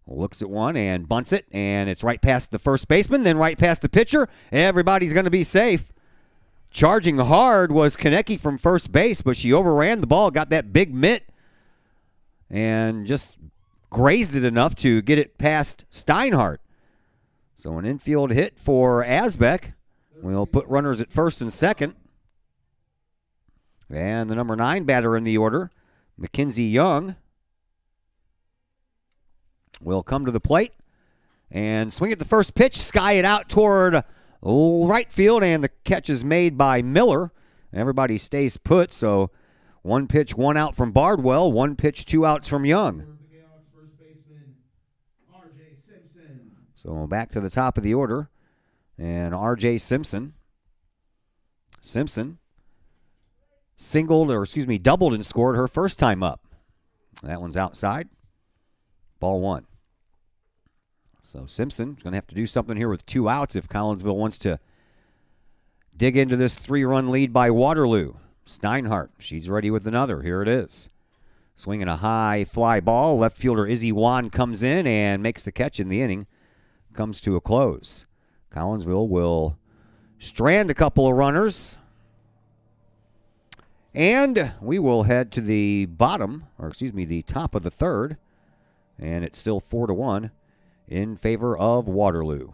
looks at one and bunts it, and it's right past the first baseman, then right past the pitcher. Everybody's going to be safe. Charging hard was Konecki from first base, but she overran the ball, got that big mitt, and just grazed it enough to get it past Steinhardt. So an infield hit for Asbeck. We'll put runners at first and second. And the number 9 batter in the order, Mackenzie Young, will come to the plate and swing at the first pitch, sky it out toward right field, and the catch is made by Miller. Everybody stays put, so 1 pitch, 1 out from Bardwell, 1 pitch, 2 outs from Young. So back to the top of the order, and R.J. Simpson. Doubled and scored her first time up. That one's outside. Ball 1. So Simpson's going to have to do something here with 2 outs if Collinsville wants to dig into this 3-run lead by Waterloo. Steinhardt, she's ready with another. Here it is. Swinging a high fly ball. Left fielder Izzy Wan comes in and makes the catch in the inning. Comes to a close. Collinsville will strand a couple of runners. And we will head to the the top of the third. And it's still 4-1 in favor of Waterloo.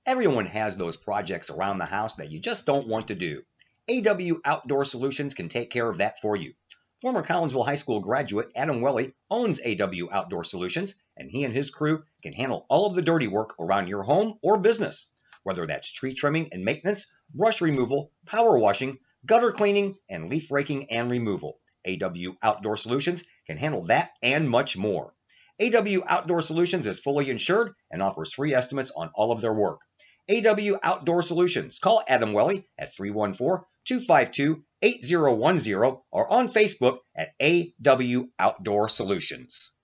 Everyone has those projects around the house that you just don't want to do. AW Outdoor Solutions can take care of that for you. Former Collinsville High School graduate Adam Welly owns AW Outdoor Solutions, and he and his crew can handle all of the dirty work around your home or business, whether that's tree trimming and maintenance, brush removal, power washing, gutter cleaning, and leaf raking and removal. AW Outdoor Solutions can handle that and much more. AW Outdoor Solutions is fully insured and offers free estimates on all of their work. AW Outdoor Solutions. Call Adam Welly at 314-252-8010 or on Facebook at AW Outdoor Solutions.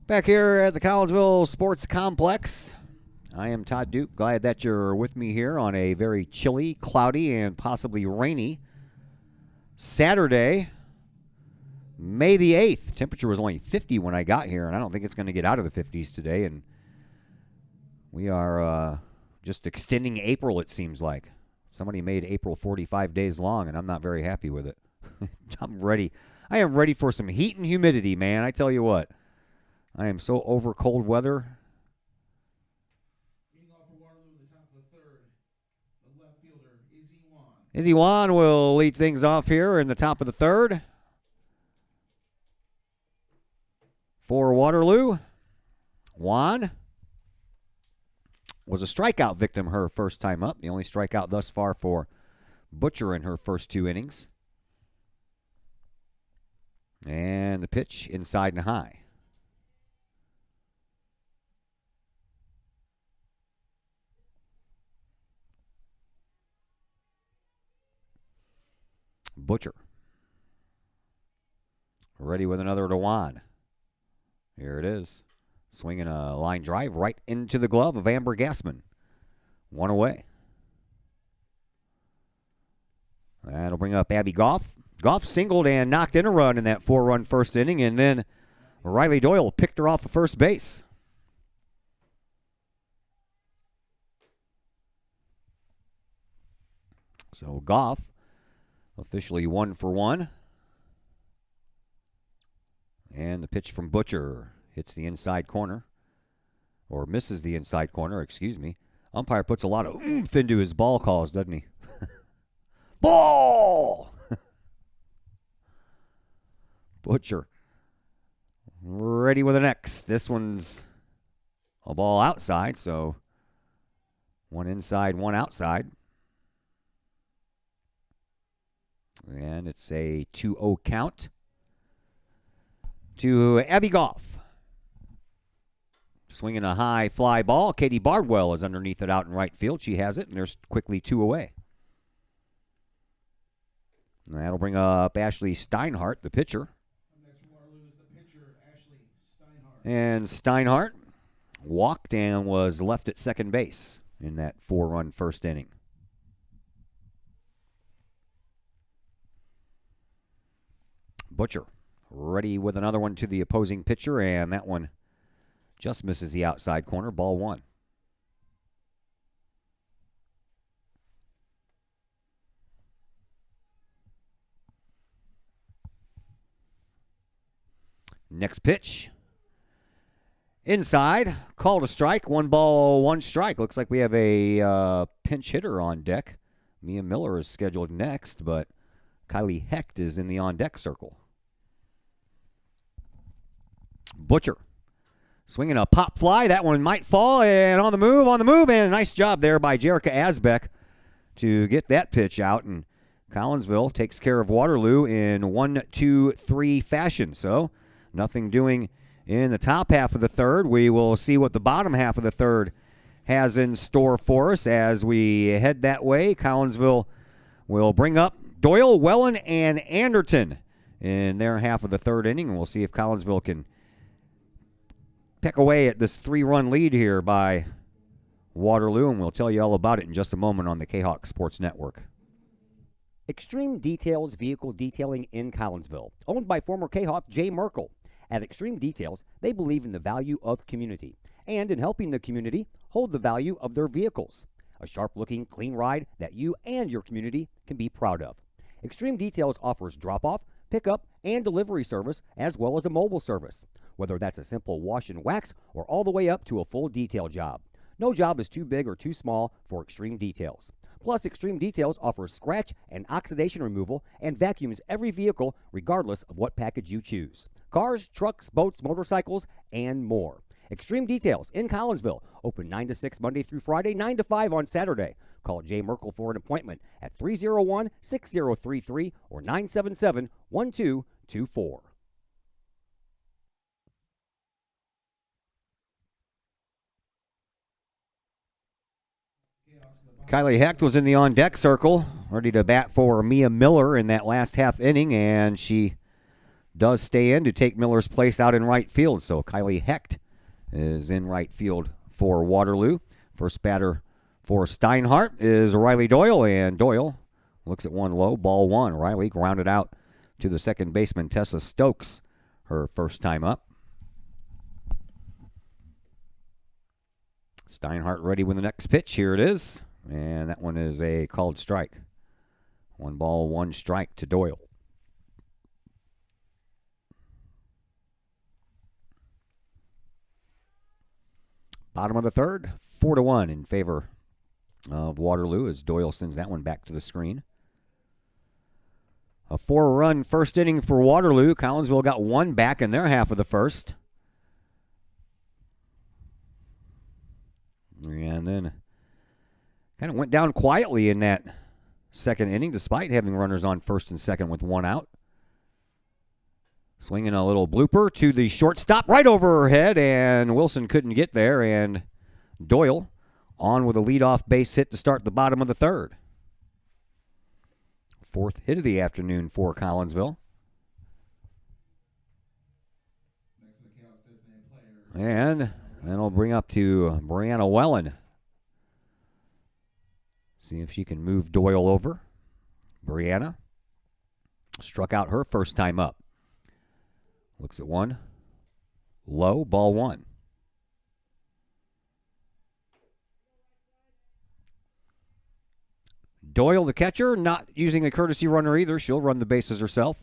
Back here at the Collinsville Sports Complex, I am Todd Duke. Glad that you're with me here on a very chilly, cloudy, and possibly rainy Saturday, May the 8th. Temperature was only 50 when I got here, and I don't think it's going to get out of the 50s today. And we are just extending April, it seems like. Somebody made April 45 days long, and I'm not very happy with it. I'm ready. I am ready for some heat and humidity, man. I tell you what. I am so over cold weather. Izzy Wan will lead things off here in the top of the third. For Waterloo, Juan was a strikeout victim her first time up. The only strikeout thus far for Butcher in her first 2 innings. And the pitch inside and high. Butcher. Ready with another to Juan. Here it is. Swinging a line drive right into the glove of Amber Gassman. 1 away. That'll bring up Abby Goff. Goff singled and knocked in a run in that 4-run first inning, and then Riley Doyle picked her off of first base. So Goff officially 1 for 1. And the pitch from Butcher hits the inside corner, or misses the inside corner, excuse me. Umpire puts a lot of oomph into his ball calls, doesn't he? Ball! Butcher ready with the next. This one's a ball outside, so 1 inside, 1 outside. And it's a 2-0 count to Abby Goff. Swinging a high fly ball. Katie Bardwell is underneath it out in right field. She has it, and there's quickly 2 away. And that'll bring up Ashley Steinhardt, the pitcher. Next from Waterloo is the pitcher, Ashley Steinhardt. And Steinhardt walked and was left at second base in that 4-run first inning. Butcher ready with another one to the opposing pitcher, and that one just misses the outside corner. Ball 1. Next pitch. Inside. Called a strike. 1 ball, 1 strike. Looks like we have a pinch hitter on deck. Mia Miller is scheduled next, but Kylie Hecht is in the on-deck circle. Butcher swinging a pop fly. That one might fall, and on the move, and a nice job there by Jerica Asbeck to get that pitch out, and Collinsville takes care of Waterloo in 1-2-3 fashion. So nothing doing in the top half of the third. We will see what the bottom half of the third has in store for us as we head that way. Collinsville will bring up Doyle, Wellen, and Anderton in their half of the third inning, and we'll see if Collinsville can peck away at this 3-run lead here by Waterloo, and we'll tell you all about it in just a moment on the Kahok Sports Network. Extreme Details Vehicle Detailing in Collinsville, owned by former Kahok Jay Merkel. At Extreme Details, they believe in the value of community and in helping the community hold the value of their vehicles. A sharp-looking, clean ride that you and your community can be proud of. Extreme Details offers drop-off, pickup, and delivery service, as well as a mobile service. Whether that's a simple wash and wax or all the way up to a full detail job. No job is too big or too small for Extreme Details. Plus, Extreme Details offers scratch and oxidation removal and vacuums every vehicle regardless of what package you choose. Cars, trucks, boats, motorcycles, and more. Extreme Details in Collinsville. Open 9 to 6 Monday through Friday, 9 to 5 on Saturday. Call Jay Merkel for an appointment at 301-6033 or 977-1224. Kylie Hecht was in the on-deck circle, ready to bat for Mia Miller in that last half inning, and she does stay in to take Miller's place out in right field. So Kylie Hecht is in right field for Waterloo. First batter for Steinhardt is Riley Doyle, and Doyle looks at 1 low, ball 1. Riley grounded out to the second baseman, Tessa Stokes, her first time up. Steinhardt ready with the next pitch. Here it is. And that one is a called strike. 1 ball, 1 strike to Doyle. Bottom of the third, 4-1 in favor of Waterloo as Doyle sends that one back to the screen. A 4-run first inning for Waterloo. Collinsville got 1 back in their half of the first. And then kind of went down quietly in that second inning despite having runners on first and second with one out. Swinging a little blooper to the shortstop right over her head, and Wilson couldn't get there, and Doyle on with a leadoff base hit to start the bottom of the third. Fourth hit of the afternoon for Collinsville. And that'll bring up to Brianna Wellen. See if she can move Doyle over. Brianna struck out her first time up. Looks at one. Low, ball one. Doyle, the catcher, not using a courtesy runner either. She'll run the bases herself.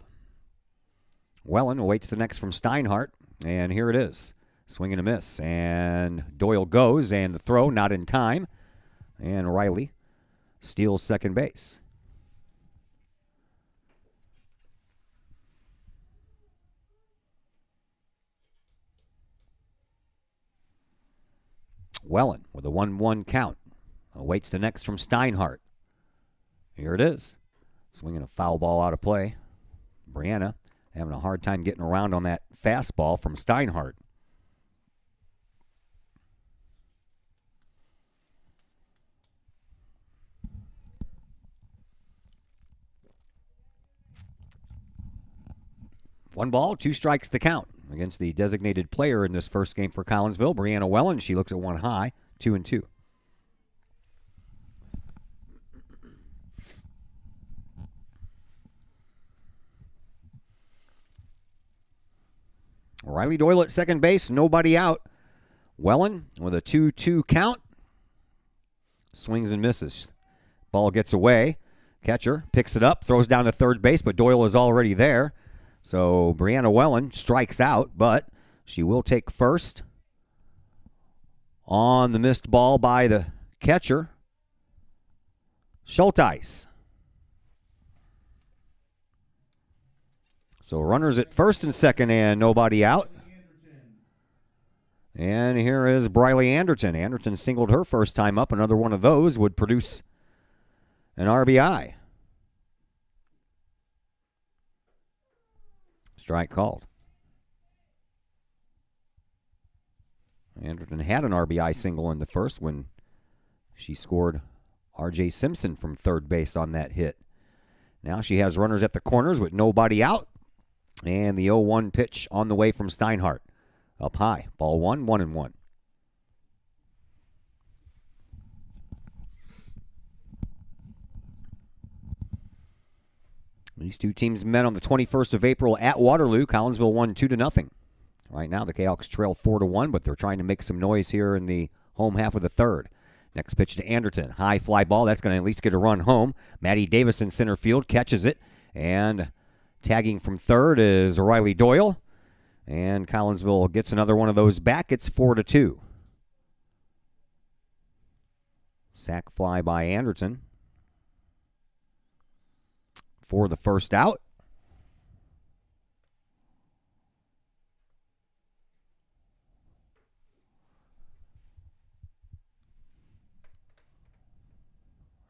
Wellen awaits the next from Steinhardt, and here it is. Swing and a miss, and Doyle goes, and the throw not in time, and Riley steals second base. Wellen with a 1-1 count awaits the next from Steinhardt. Here it is. Swinging a foul ball out of play. Brianna having a hard time getting around on that fastball from Steinhardt. One ball, two strikes the count against the designated player in this first game for Collinsville, Brianna Wellen. She looks at one high, 2-2. Riley Doyle at second base, nobody out. Wellen with a 2-2 count. Swings and misses. Ball gets away. Catcher picks it up, throws down to third base, but Doyle is already there. So Brianna Wellen strikes out, but she will take first on the missed ball by the catcher, Schulteis. So runners at first and second and nobody out. And here is Briley Anderton. Anderton singled her first time up. Another one of those would produce an RBI. Strike called. Anderton had an RBI single in the first when she scored R.J. Simpson from third base on that hit. Now she has runners at the corners with nobody out. And the 0-1 pitch on the way from Steinhardt. Up high. Ball one, 1-1. These two teams met on the 21st of April at Waterloo. Collinsville won 2-0. Right now the Kahawks trail 4-1, but they're trying to make some noise here in the home half of the third. Next pitch to Anderton. High fly ball. That's going to at least get a run home. Maddie Davis in center field catches it. And tagging from third is Riley Doyle. And Collinsville gets another one of those back. It's 4-2. Sack fly by Anderton for the first out.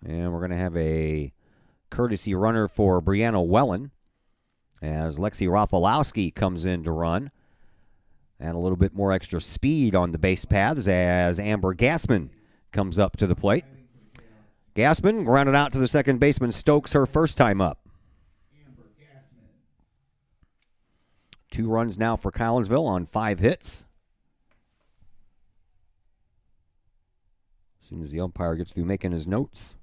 And we're going to have a courtesy runner for Brianna Wellen as Lexi Rafalowski comes in to run. And a little bit more extra speed on the base paths as Amber Gassman comes up to the plate. Gassman grounded out to the second baseman Stokes her first time up. 2 runs now for Collinsville on 5 hits. As soon as the umpire gets through making his notes,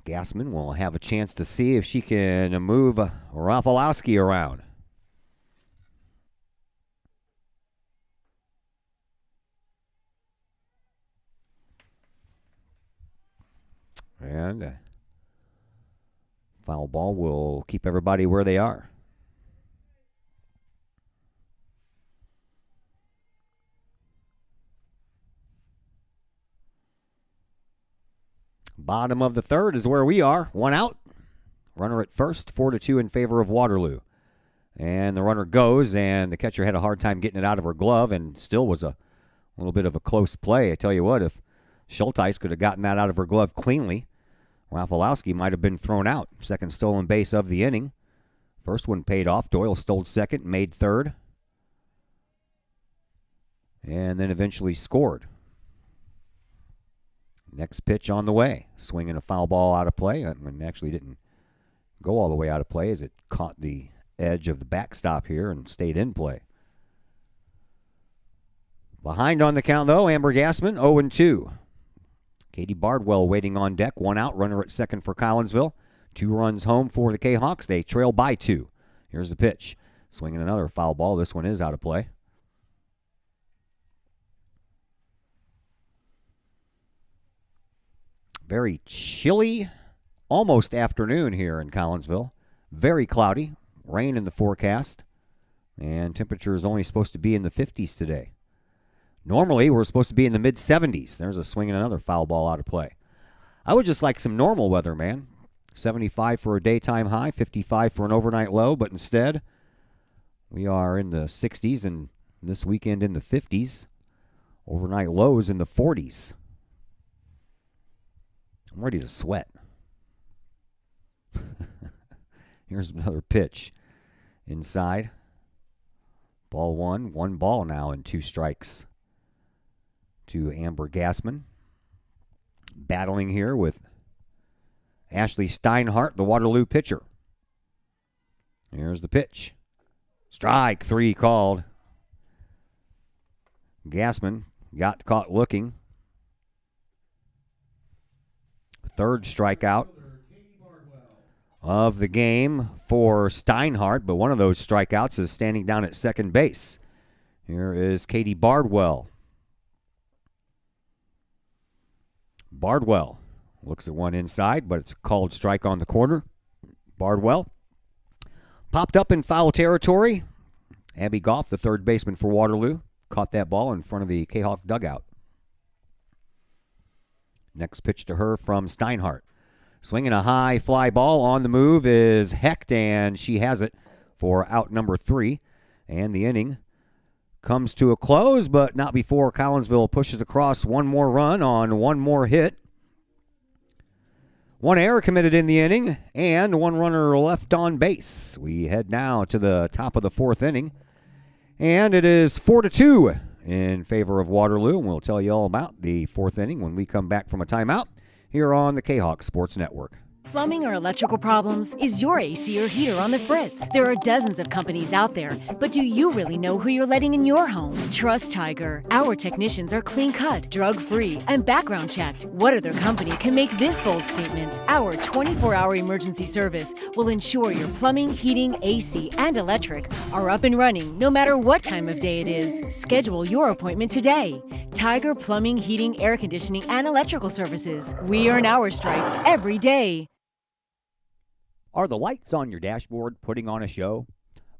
Gassman will have a chance to see if she can move Rafalowski around. And foul ball will keep everybody where they are. Bottom of the third is where we are. 1 out. Runner at first, 4-2 in favor of Waterloo. And the runner goes, and the catcher had a hard time getting it out of her glove, and still was a little bit of a close play. I tell you what, if Schulteis could have gotten that out of her glove cleanly, Rafalowski might have been thrown out. Second stolen base of the inning. First one paid off. Doyle stole second, made third, and then eventually scored. Next pitch on the way. Swinging a foul ball out of play. And actually didn't go all the way out of play as it caught the edge of the backstop here and stayed in play. Behind on the count, though, Amber Gassman, 0-2. Katie Bardwell waiting on deck. One out, runner at second for Collinsville. 2 runs home for the Kahawks. They trail by 2. Here's the pitch. Swinging another foul ball. This one is out of play. Very chilly, almost afternoon here in Collinsville. Very cloudy. Rain in the forecast. And temperature is only supposed to be in the 50s today. Normally, we're supposed to be in the mid-70s. There's a swing and another foul ball out of play. I would just like some normal weather, man. 75 for a daytime high, 55 for an overnight low, but instead, we are in the 60s and this weekend in the 50s. Overnight lows in the 40s. I'm ready to sweat. Here's another pitch. Inside. Ball 1. 1 ball now and 2 strikes to Amber Gassman. Battling here with Ashley Steinhardt, the Waterloo pitcher. Here's the pitch. Strike 3 called. Gassman got caught looking. Third strikeout of the game for Steinhardt, but one of those strikeouts is standing down at second base. Here is Katie Bardwell. Bardwell looks at one inside, but it's a called strike on the corner. Bardwell popped up in foul territory. Abby Goff, the third baseman for Waterloo, caught that ball in front of the Kahawk dugout. Next pitch to her from Steinhardt. Swinging a high fly ball on the move is Hecht, and she has it for out number 3. And the inning comes to a close, but not before Collinsville pushes across one more run on one more hit. 1 error committed in the inning, and 1 runner left on base. We head now to the top of the 4th inning, and it is 4-2 in favor of Waterloo, and we'll tell you all about the 4th inning when we come back from a timeout here on the Kahawk Sports Network. Plumbing or electrical problems? Is your AC or heater on the fritz? There are dozens of companies out there, but do you really know who you're letting in your home? Trust Tiger. Our technicians are clean-cut, drug-free, and background-checked. What other company can make this bold statement? Our 24-hour emergency service will ensure your plumbing, heating, AC, and electric are up and running no matter what time of day it is. Schedule your appointment today. Tiger Plumbing, Heating, Air Conditioning, and Electrical Services. We earn our stripes every day. Are the lights on your dashboard putting on a show?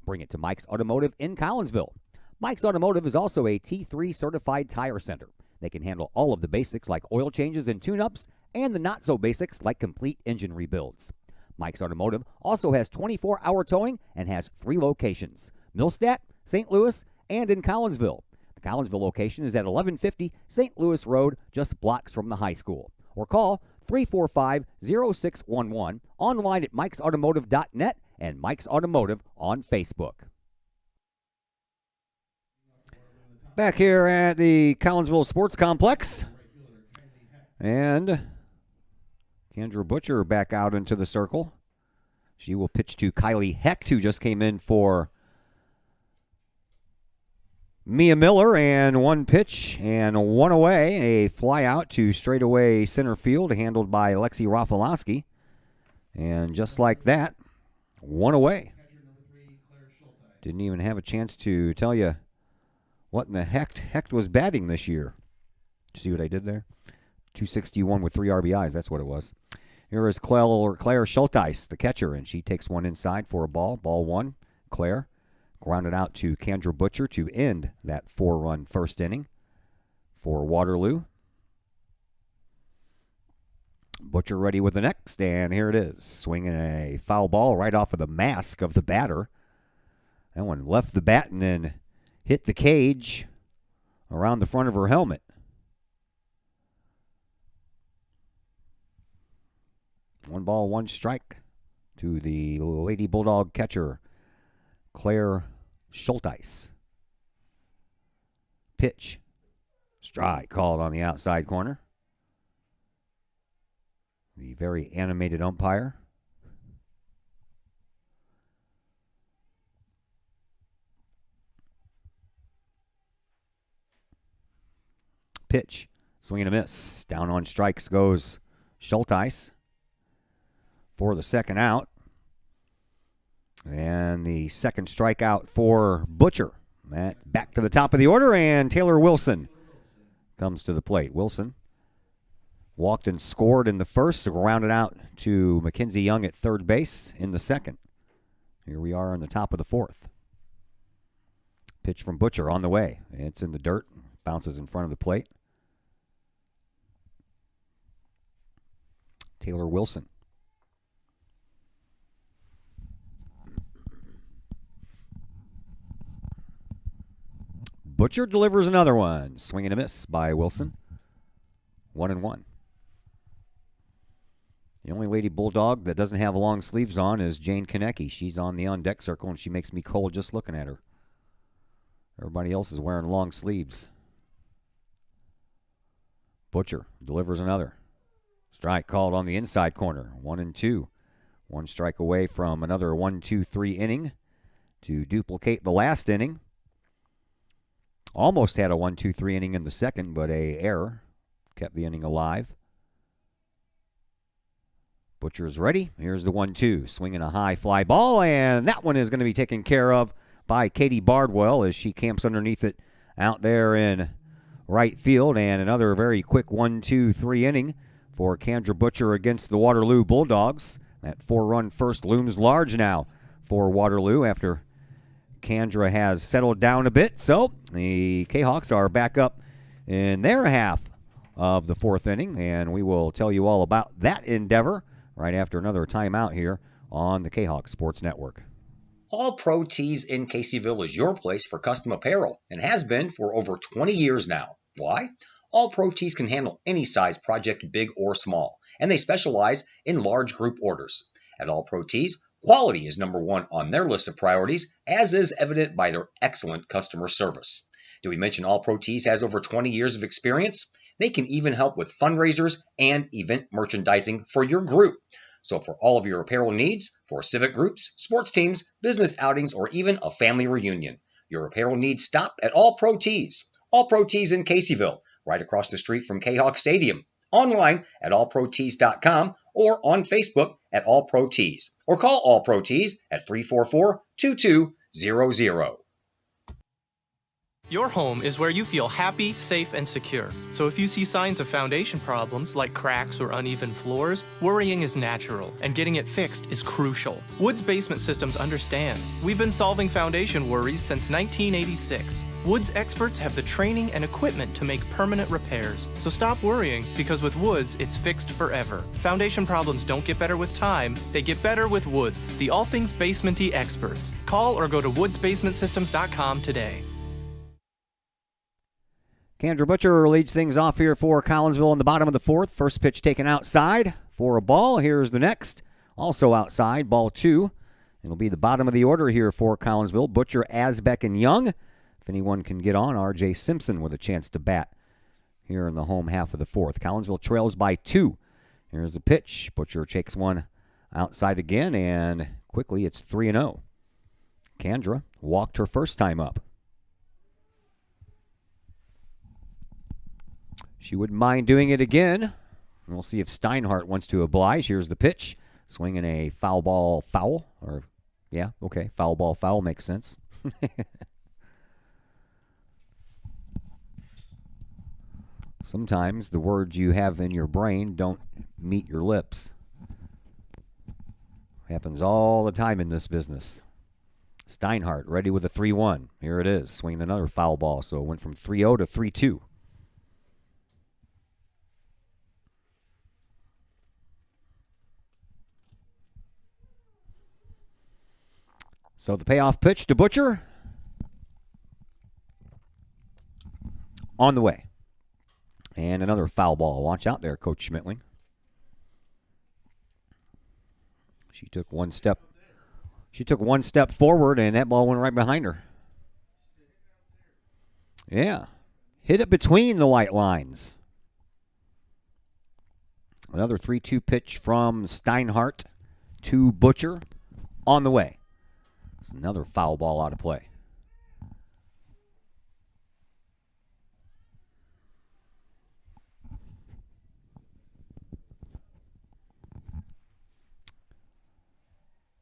Bring it to Mike's Automotive in Collinsville. Mike's Automotive is also a T3 certified tire center. They can handle all of the basics like oil changes and tune-ups and the not-so-basics like complete engine rebuilds. Mike's Automotive also has 24-hour towing and has 3 locations: Millstadt, St. Louis, and in Collinsville. The Collinsville location is at 1150 St. Louis Road, just blocks from the high school. Or call 345-0611, online at mikesautomotive.net and Mike's Automotive on Facebook. Back here at the Collinsville Sports Complex. And Kendra Butcher back out into the circle. She will pitch to Kylie Hecht, who just came in for Mia Miller, and 1 pitch and 1 away. A fly out to straightaway center field handled by Lexi Rafalowski. And just like that, 1 away. Didn't even have a chance to tell you what in the heck Hecht was batting this year. See what I did there? 261 with 3 RBIs. That's what it was. Here is Claire Schulteis, the catcher, and she takes one inside for a ball. Ball 1. Claire grounded out to Kendra Butcher to end that 4-run first inning for Waterloo. Butcher ready with the next, and here it is. Swinging a foul ball right off of the mask of the batter. That one left the bat and then hit the cage around the front of her helmet. One ball, one strike to the Lady Bulldog catcher, Claire Schulteis. Pitch. Strike called on the outside corner. The very animated umpire. Pitch. Swing and a miss. Down on strikes goes Schulteis for the second out. And the second strikeout for Butcher. That back to the top of the order, and Taylor Wilson comes to the plate. Wilson walked and scored in the first, rounded out to Mackenzie Young at third base in the second. Here we are on the top of the fourth. Pitch from Butcher on the way. It's in the dirt, bounces in front of the plate. Taylor Wilson. Butcher delivers another one. Swing and a miss by Wilson. 1-1. The only Lady Bulldog that doesn't have long sleeves on is Jane Konecki. She's on the on-deck circle, and she makes me cold just looking at her. Everybody else is wearing long sleeves. Butcher delivers another. Strike called on the inside corner. 1-2. One strike away from another 1-2-3 inning to duplicate the last inning. Almost had a 1-2-3 inning in the second, but a error kept the inning alive. Butcher's ready. Here's the 1-2. Swinging a high fly ball, and that one is going to be taken care of by Katie Bardwell as she camps underneath it out there in right field. And another very quick 1-2-3 inning for Kendra Butcher against the Waterloo Bulldogs. That 4-run first looms large now for Waterloo after Kendra has settled down a bit. So the Kahawks are back up in their half of the fourth inning, and we will tell you all about that endeavor right after another timeout here on the Kahawk Sports Network. All Pro Tees in Caseyville is your place for custom apparel and has been for over 20 years now. Why? All Pro Tees can handle any size project, big or small, and they specialize in large group orders. At All Pro Tees, quality is number one on their list of priorities, as is evident by their excellent customer service. Do we mention All Pro Tees has over 20 years of experience? They can even help with fundraisers and event merchandising for your group. So for all of your apparel needs, for civic groups, sports teams, business outings, or even a family reunion, your apparel needs stop at All Pro Tees. All Pro Tees in Caseyville, right across the street from Kahawk Stadium. Online at allprotees.com or on Facebook at All Pro Tees. Or call All Pro Tees at 344-2200. Your home is where you feel happy, safe, and secure. So if you see signs of foundation problems like cracks or uneven floors, worrying is natural, and getting it fixed is crucial. Woods Basement Systems understands. We've been solving foundation worries since 1986. Woods experts have the training and equipment to make permanent repairs. So stop worrying, because with Woods, it's fixed forever. Foundation problems don't get better with time, they get better with Woods, the all things basement-y experts. Call or go to woodsbasementsystems.com today. Kendra Butcher leads things off here for Collinsville in the bottom of the fourth. First pitch taken outside for a ball. Here's the next. Also outside, ball 2. It'll be the bottom of the order here for Collinsville. Butcher, Asbeck, and Young. If anyone can get on, R.J. Simpson with a chance to bat here in the home half of the fourth. Collinsville trails by 2. Here's the pitch. Butcher takes one outside again, and quickly it's 3-0. Kendra walked her first time up. She wouldn't mind doing it again. We'll see if Steinhardt wants to oblige. Here's the pitch. Swinging a foul ball foul. Or, yeah, okay, foul ball foul makes sense. Sometimes the words you have in your brain don't meet your lips. Happens all the time in this business. Steinhardt ready with a 3-1. Here it is. Swinging another foul ball. So it went from 3-0 to 3-2. So the payoff pitch to Butcher. on the way. And another foul ball. Watch out there, Coach Schmitling. She took one step forward, and that ball went right behind her. Yeah. Hit it between the white lines. Another 3-2 pitch from Steinhardt to Butcher on the way. It's another foul ball out of play.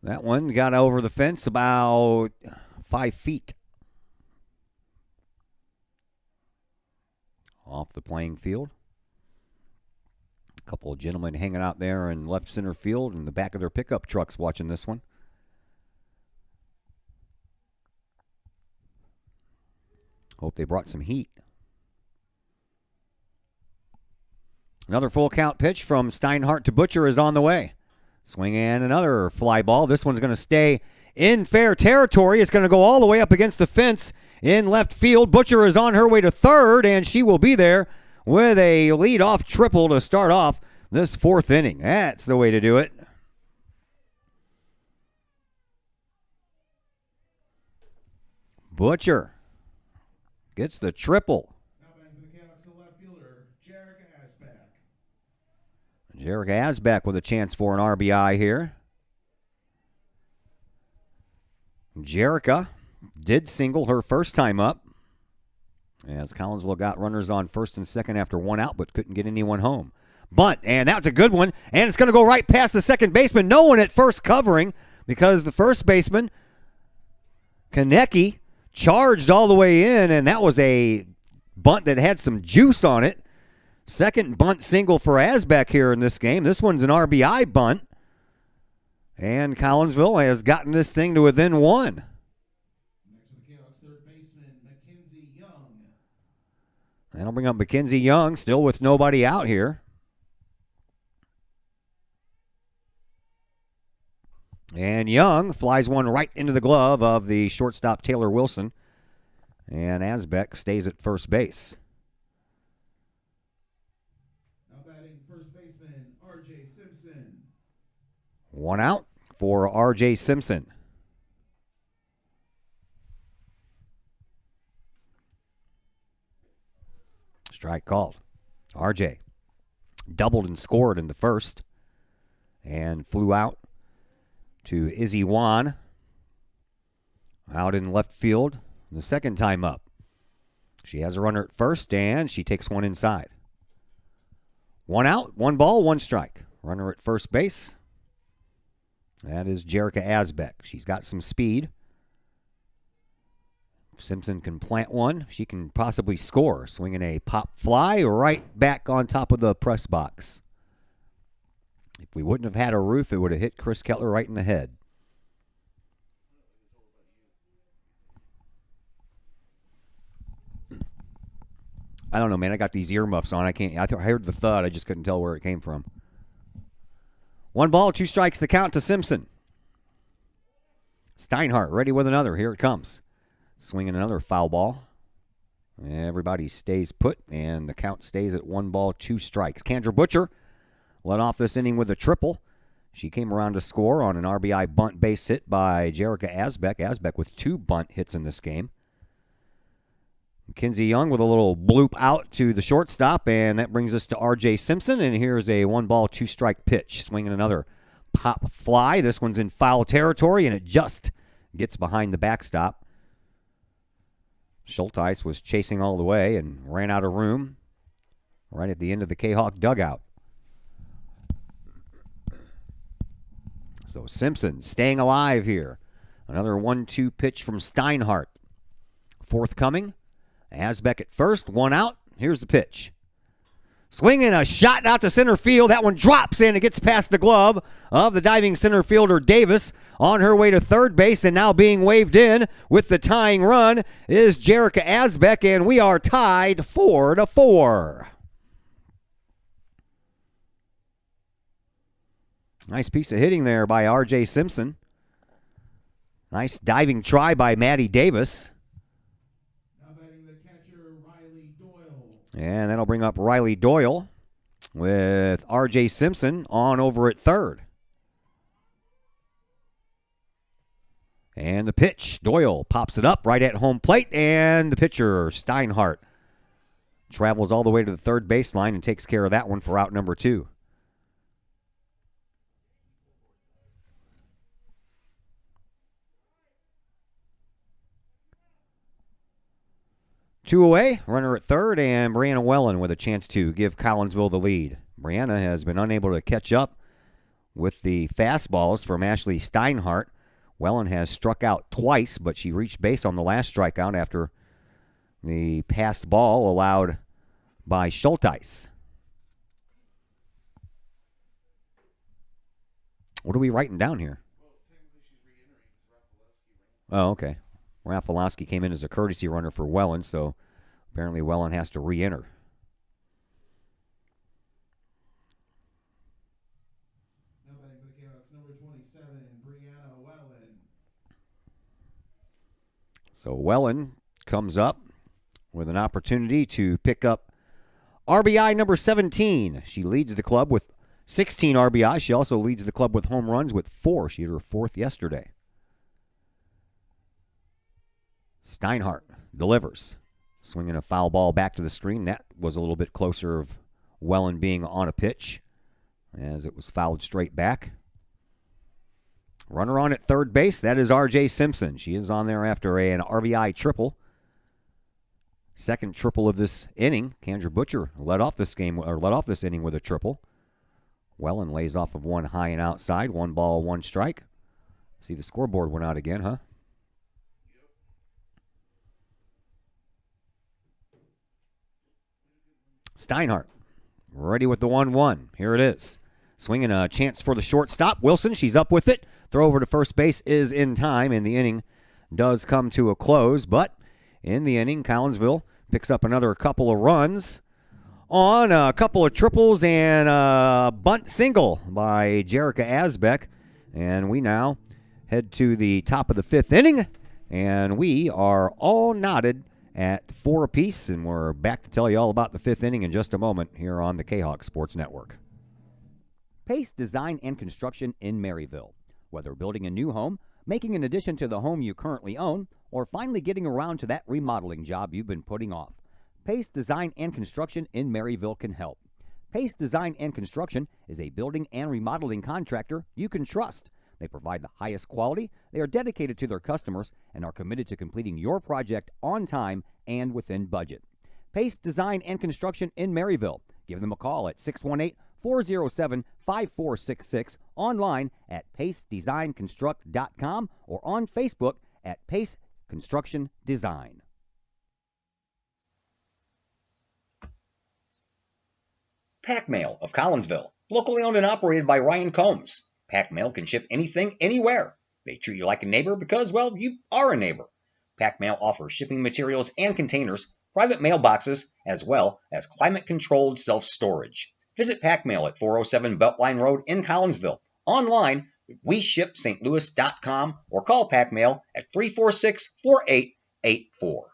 That one got over the fence about 5 feet. Off the playing field. A couple of gentlemen hanging out there in left center field in the back of their pickup trucks watching this one. Hope they brought some heat. Another full count pitch from Steinhardt to Butcher is on the way. Swing and another fly ball. This one's going to stay in fair territory. It's going to go all the way up against the fence in left field. Butcher is on her way to third, and she will be there with a lead-off triple to start off this fourth inning. That's the way to do it. Butcher gets the triple. Now batting for the Canucks, the left fielder, Jerica Asback. Jerica Asback with a chance for an RBI here. Jerica did single her first time up, as Collinsville got runners on first and second after one out, but couldn't get anyone home. Bunt, and that's a good one, and it's going to go right past the second baseman. No one at first covering because the first baseman, Konecki, charged all the way in, and that was a bunt that had some juice on it. Second bunt single for Asbeck here in this game. This one's an RBI bunt. And Collinsville has gotten this thing to within one. Next for the Canucks, third baseman, Mackenzie Young. That'll bring up Mackenzie Young, still with nobody out here. And Young flies one right into the glove of the shortstop Taylor Wilson. And Asbeck stays at first base. Now batting first baseman, R.J. Simpson. One out for R.J. Simpson. Strike called. R.J. doubled and scored in the first and flew out to Izzy Wan out in left field the second time up. She has a runner at first, and she takes one inside. One out, one ball, one strike. Runner at first base. That is Jerica Asbeck. She's got some speed. If Simpson can plant one, she can possibly score. Swinging a pop fly right back on top of the press box. If we wouldn't have had a roof, it would have hit Chris Kettler right in the head. I don't know, man. I got these earmuffs on. I heard the thud. I just couldn't tell where it came from. One ball, two strikes, the count to Simpson. Steinhardt ready with another. Here it comes. Swinging another foul ball. Everybody stays put, and the count stays at 1 ball, 2 strikes. Kendra Butcher led off this inning with a triple. She came around to score on an RBI bunt base hit by Jerica Asbeck. Asbeck with 2 bunt hits in this game. Mackenzie Young with a little bloop out to the shortstop, and that brings us to R.J. Simpson, and here's a 1 ball, 2 strike pitch. Swinging another pop fly. This one's in foul territory, and it just gets behind the backstop. Schulteis was chasing all the way and ran out of room right at the end of the Kahok dugout. So Simpson staying alive here. Another 1-2 pitch from Steinhardt. Forthcoming. Asbeck at first, 1 out. Here's the pitch. Swinging a shot out to center field. That one drops in. It gets past the glove of the diving center fielder Davis. On her way to third base, and now being waved in with the tying run is Jerica Asbeck, and we are tied 4-4. Nice piece of hitting there by R.J. Simpson. Nice diving try by Maddie Davis. Now batting the catcher, Riley Doyle. And that'll bring up Riley Doyle with R.J. Simpson on over at third. And the pitch, Doyle pops it up right at home plate, and the pitcher, Steinhardt, travels all the way to the third baseline and takes care of that one for out number 2. Two away, runner at third, and Brianna Wellen with a chance to give Collinsville the lead. Brianna has been unable to catch up with the fastballs from Ashley Steinhardt. Wellen has struck out twice, but she reached base on the last strikeout after the passed ball allowed by Schulteis. What are we writing down here? Oh, okay. Rafalowski came in as a courtesy runner for Wellen, so apparently Wellen has to re-enter. Number 27, Brianna Wellen. So Wellen comes up with an opportunity to pick up RBI number 17. She leads the club with 16 RBI. She also leads the club with home runs with 4. She hit her 4th yesterday. Steinhardt delivers. Swinging a foul ball back to the screen. That was a little bit closer of Wellen being on a pitch as it was fouled straight back. Runner on at third base. That is R.J. Simpson. She is on there after an RBI triple. Second triple of this inning. Kendra Butcher led off this inning with a triple. Wellen lays off of one high and outside. 1 ball, 1 strike. See, the scoreboard went out again, huh? Steinhardt ready with the 1-1. Here it is. Swinging a chance for the shortstop. Wilson, she's up with it. Throw over to first base is in time, and the inning does come to a close. But in the inning, Collinsville picks up another couple of runs on a couple of triples and a bunt single by Jerica Asbeck. And we now head to the top of the 5th inning, and we are all knotted at 4 apiece, and we're back to tell you all about the 5th inning in just a moment here on the Kahok Sports Network. Pace Design and Construction in Maryville. Whether building a new home, making an addition to the home you currently own, or finally getting around to that remodeling job you've been putting off, Pace Design and Construction in Maryville can help. Pace Design and Construction is a building and remodeling contractor you can trust. They provide the highest quality, they are dedicated to their customers, and are committed to completing your project on time and within budget. Pace Design and Construction in Maryville. Give them a call at 618-407-5466, online at pacedesignconstruct.com, or on Facebook at Pace Construction Design. Pack Mail of Collinsville, locally owned and operated by Ryan Combs. Pack Mail can ship anything, anywhere. They treat you like a neighbor because, well, you are a neighbor. Pack Mail offers shipping materials and containers, private mailboxes, as well as climate-controlled self-storage. Visit Pack Mail at 407 Beltline Road in Collinsville. Online, WeShipSt.Louis.com, or call Pack Mail at 346-4884.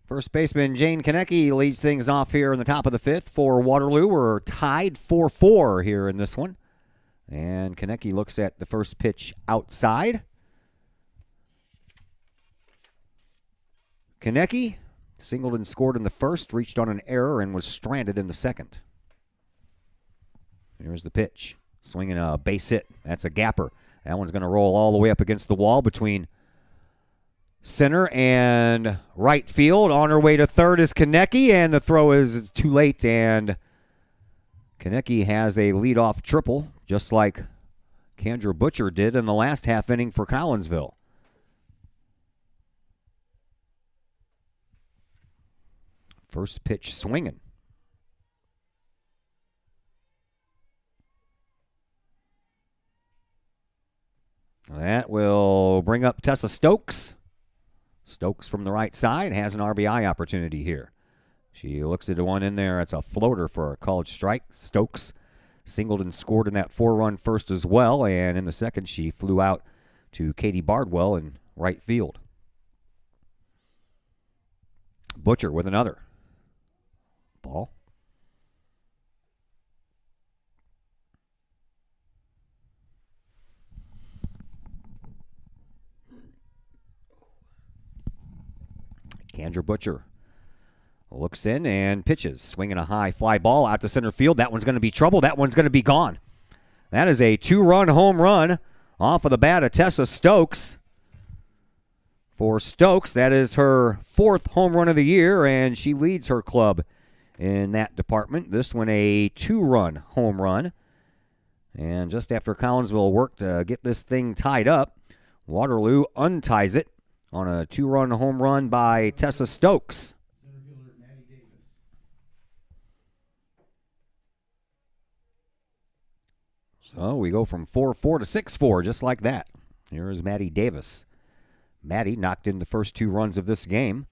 First baseman Jane Konecki leads things off here in the top of the 5th for Waterloo. We're tied 4-4 here in this one. And Konecki looks at the first pitch outside. Konecki singled and scored in the first, reached on an error, and was stranded in the second. Here's the pitch. Swinging a base hit. That's a gapper. That one's going to roll all the way up against the wall between center and right field. On her way to third is Konecki, and the throw is too late, and Konecki has a leadoff triple, just like Kendra Butcher did in the last half inning for Collinsville. First pitch swinging. That will bring up Tessa Stokes. Stokes from the right side has an RBI opportunity here. She looks at the one in there. It's a floater for a called strike. Stokes singled and scored in that 4-run first as well, and in the second she flew out to Katie Bardwell in right field. Butcher with another. Ball. Kendra Butcher looks in and pitches, swinging a high fly ball out to center field. That one's going to be trouble. That one's going to be gone. That is a 2-run home run off of the bat of Tessa Stokes. For Stokes, that is her 4th home run of the year, and she leads her club in that department. This one a 2-run home run. And just after Collinsville worked to get this thing tied up, Waterloo unties it on a 2-run home run by Tessa Stokes. So we go from 4-4 to 6-4, just like that. Here is Maddie Davis. Maddie knocked in the first 2 runs of this game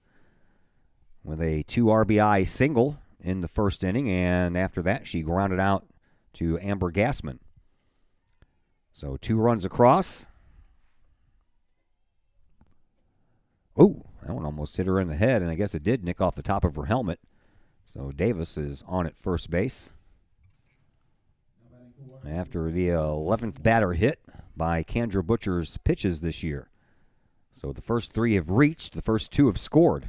with a 2 RBI single in the first inning, and after that she grounded out to Amber Gassman. So 2 runs across. Oh, that one almost hit her in the head, and I guess it did nick off the top of her helmet. So Davis is on at first base after the 11th batter hit by Kendra Butcher's pitches this year. So the first 3 have reached, the first 2 have scored.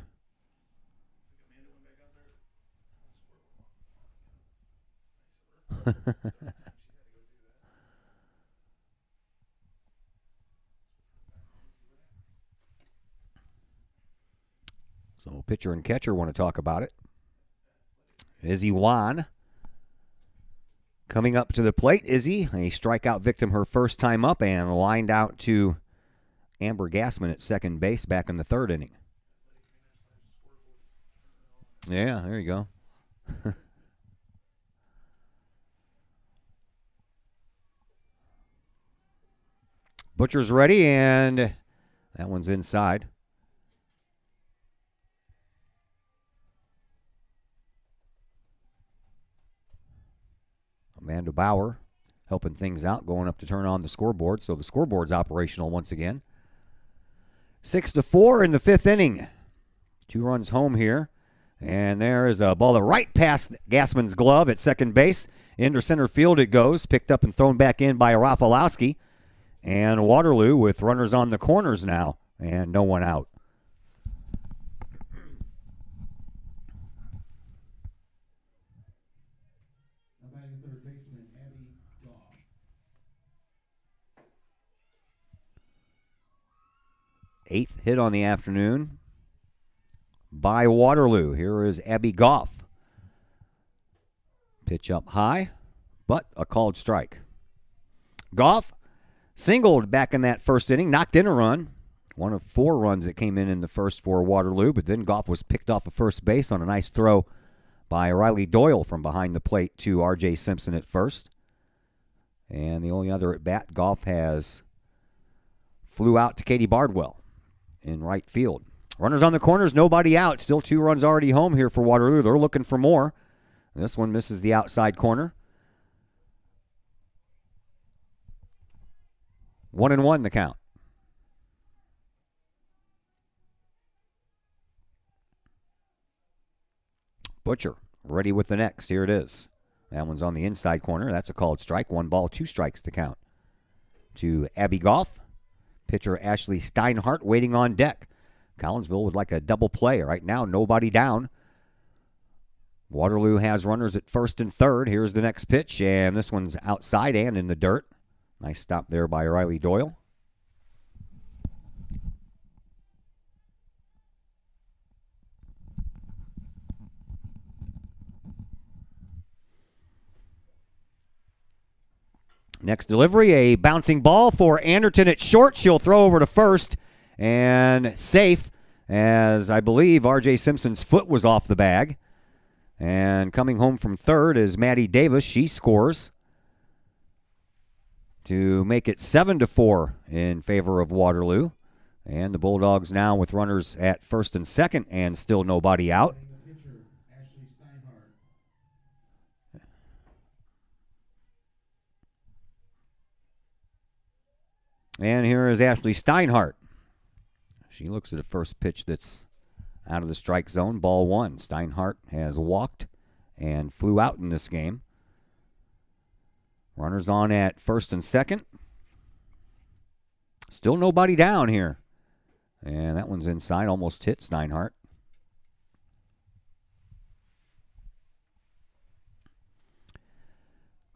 So pitcher and catcher want to talk about it. Izzy Wan coming up to the plate. Izzy, a strikeout victim her first time up, and lined out to Amber Gassman at second base back in the 3rd inning. Yeah, there you go. Butcher's ready, and that one's inside. Amanda Bauer helping things out, going up to turn on the scoreboard. So the scoreboard's operational once again. 6-4 in the 5th inning. 2 runs home here. And there is a ball that right past Gassman's glove at second base. Into center field it goes. Picked up and thrown back in by Rafalowski. And Waterloo with runners on the corners now. And no one out. Eighth hit on the afternoon by Waterloo. Here is Abby Goff. Pitch up high, but a called strike. Goff singled back in that first inning, knocked in a run. One of 4 runs that came in the first for Waterloo, but then Goff was picked off of first base on a nice throw by Riley Doyle from behind the plate to R.J. Simpson at first. And the only other at bat Goff has flew out to Katie Bardwell in right field. Runners on the corners, nobody out. Still 2 runs already home here for Waterloo. They're looking for more. This one misses the outside corner. 1-1 the count. Butcher ready with the next. Here it is. That one's on the inside corner. That's a called strike. 1 ball, 2 strikes to count. To Abby Goff. Pitcher Ashley Steinhardt waiting on deck. Collinsville would like a double play. Right now, nobody down. Waterloo has runners at first and third. Here's the next pitch, and this one's outside and in the dirt. Nice stop there by Riley Doyle. Next delivery, a bouncing ball for Anderton at short. She'll throw over to first and safe, as I believe R.J. Simpson's foot was off the bag. And coming home from third is Maddie Davis. She scores to make it 7-4 in favor of Waterloo. And the Bulldogs now with runners at first and second and still nobody out. And here is Ashley Steinhardt. She looks at a first pitch that's out of the strike zone, ball one. Steinhardt has walked and flew out in this game. Runners on at first and second. Still nobody down here. And that one's inside, almost hit Steinhardt.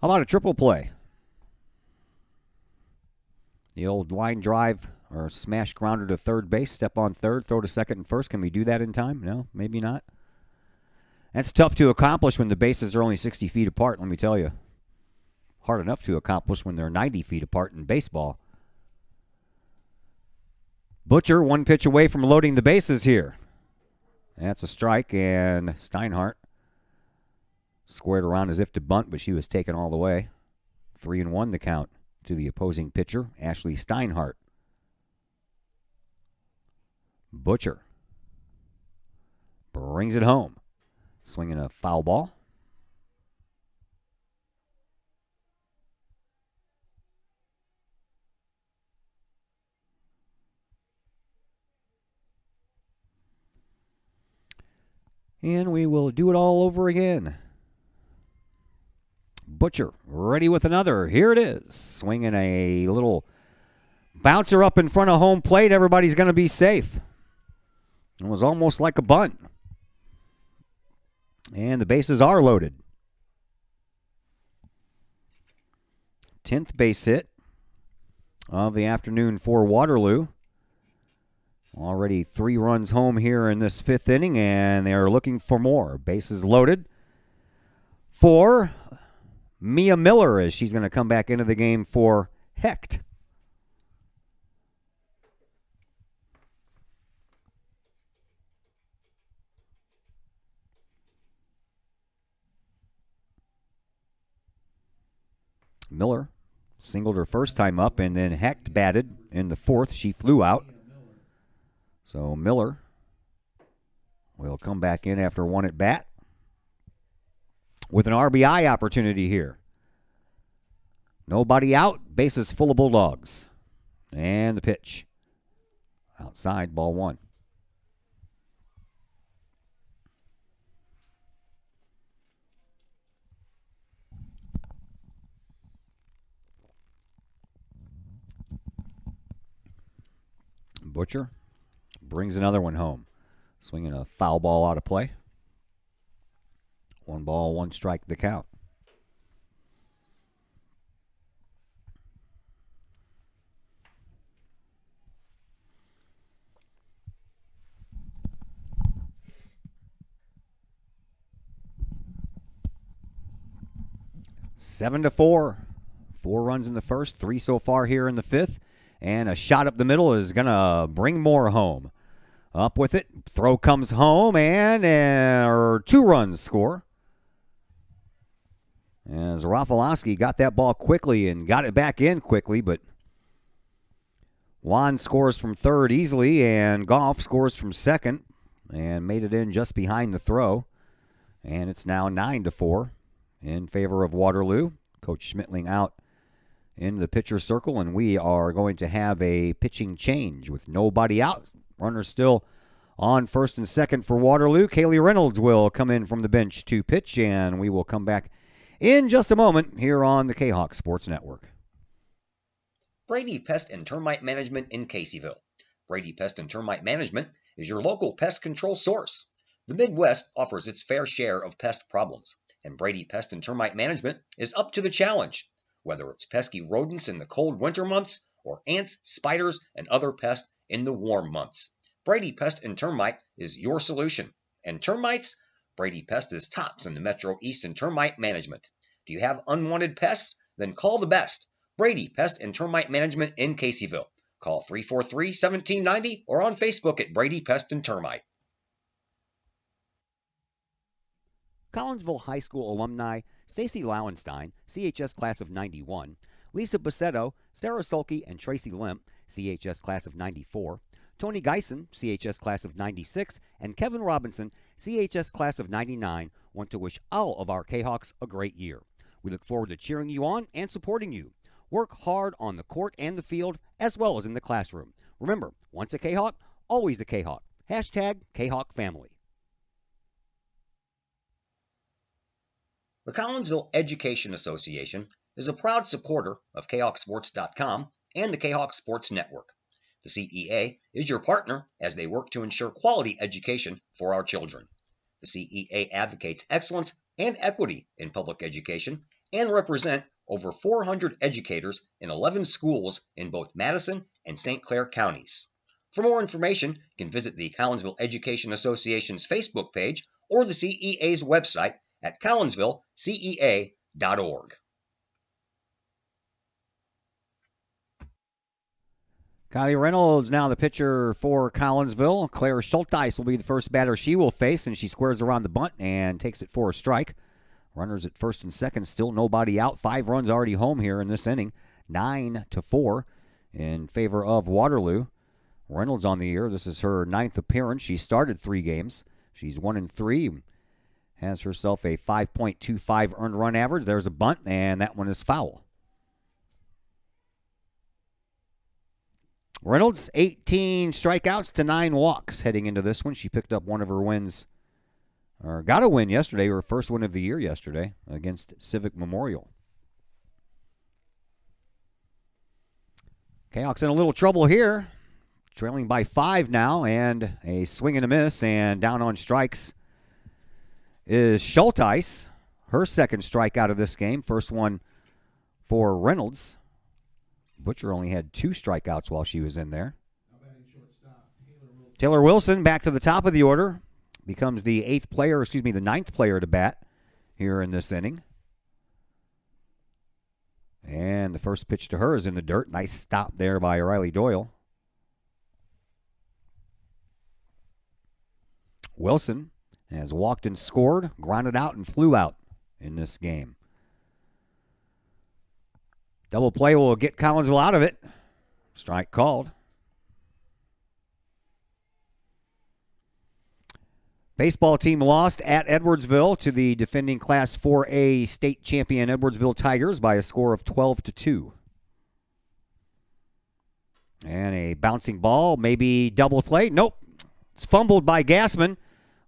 How about a triple play? The old line drive or smash grounder to third base, step on third, throw to second and first. Can we do that in time? No, maybe not. That's tough to accomplish when the bases are only 60 feet apart, let me tell you. Hard enough to accomplish when they're 90 feet apart in baseball. Butcher, one pitch away from loading the bases here. That's a strike, and Steinhardt squared around as if to bunt, but she was taken all the way. 3-1 the count to the opposing pitcher, Ashley Steinhardt. Butcher brings it home. Swinging a foul ball. And we will do it all over again. Butcher ready with another. Here it is. Swinging a little bouncer up in front of home plate. Everybody's going to be safe. It was almost like a bunt. And the bases are loaded. 10th base hit of the afternoon for Waterloo. Already 3 runs home here in this 5th inning, and they're looking for more. Bases loaded for Mia Miller as she's going to come back into the game for Hecht. Miller singled her first time up, and then Hecht batted in the 4th. She flew out. So Miller will come back in after one at bat with an RBI opportunity here. Nobody out, bases full of Bulldogs. And the pitch. Outside, ball one. Butcher brings another one home. Swinging a foul ball out of play. 1 ball, 1 strike, the count. Seven to 4. 4 runs in the first, 3 so far here in the 5th. And a shot up the middle is going to bring more home. Up with it. Throw comes home, and 2 runs score. As Rafalowski got that ball quickly and got it back in quickly, but Juan scores from third easily, and Goff scores from second and made it in just behind the throw. And it's now 9-4 in favor of Waterloo. Coach Schmittling out in the pitcher circle, and we are going to have a pitching change with nobody out. Runner still on first and second for Waterloo. Kaylee Reynolds will come in from the bench to pitch, and we will come back in just a moment here on the Kahok Sports Network. Brady Pest and Termite Management in Caseyville. Brady Pest and Termite Management is your local pest control source. The Midwest offers its fair share of pest problems, and Brady Pest and Termite Management is up to the challenge. Whether it's pesky rodents in the cold winter months or ants, spiders, and other pests in the warm months, Brady Pest and Termite is your solution. And termites? Brady Pest is tops in the Metro East in termite management. Do you have unwanted pests? Then call the best. Brady Pest and Termite Management in Caseyville. Call 343-1790 or on Facebook at Brady Pest and Termite. Collinsville High School alumni Stacy Lauenstein, CHS class of 91, Lisa Bassetto, Sarah Sulke, and Tracy Limp, CHS class of 94, Tony Geisen, CHS class of 96, and Kevin Robinson, CHS class of 99, want to wish all of our Kahawks a great year. We look forward to cheering you on and supporting you. Work hard on the court and the field, as well as in the classroom. Remember, once a Kahawk, always a Kahawk. Hashtag Kahok Family. The Collinsville Education Association is a proud supporter of KahokSports.com and the Kahok Sports Network. The CEA is your partner as they work to ensure quality education for our children. The CEA advocates excellence and equity in public education and represent over 400 educators in 11 schools in both Madison and St. Clair counties. For more information, you can visit the Collinsville Education Association's Facebook page or the CEA's website at collinsvillecea.org. Kylie Reynolds now the pitcher for Collinsville. Claire Schulteis will be the first batter she will face, and she squares around the bunt and takes it for a strike. Runners at first and second, still nobody out. 5 runs already home here in this inning. 9-4 in favor of Waterloo. Reynolds on the year. This is her 9th appearance. She started 3 games. She's 1-3. Has herself a 5.25 earned run average. There's a bunt, and that one is foul. Reynolds, 18 strikeouts to 9 walks heading into this one. She picked up one of her wins, or got a win yesterday, her first win of the year yesterday against Civic Memorial. Kahok's in a little trouble here, trailing by 5 now, and a swing and a miss, and down on strikes is Schulteis. Her second strikeout of this game, first one for Reynolds. Butcher only had 2 strikeouts while she was in there. Taylor Wilson back to the top of the order. Becomes the the 9th player to bat here in this inning. And the first pitch to her is in the dirt. Nice stop there by Riley Doyle. Wilson has walked and scored, grounded out, and flew out in this game. Double play will get Collinsville out of it. Strike called. Baseball team lost at Edwardsville to the defending Class 4A state champion Edwardsville Tigers by a score of 12-2. And a bouncing ball, maybe double play. Nope. It's fumbled by Gassman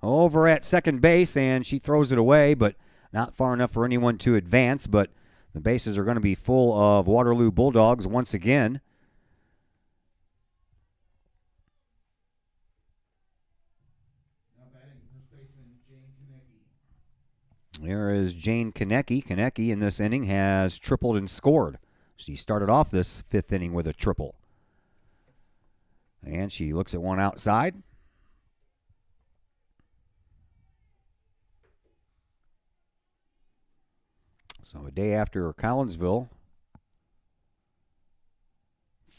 over at second base, and she throws it away, but not far enough for anyone to advance. But the bases are going to be full of Waterloo Bulldogs once again. Now batting, first baseman Jane Konecki. There is Jane Konecki. Konecki in this inning has tripled and scored. She started off this 5th inning with a triple. And she looks at one outside. So a day after Collinsville,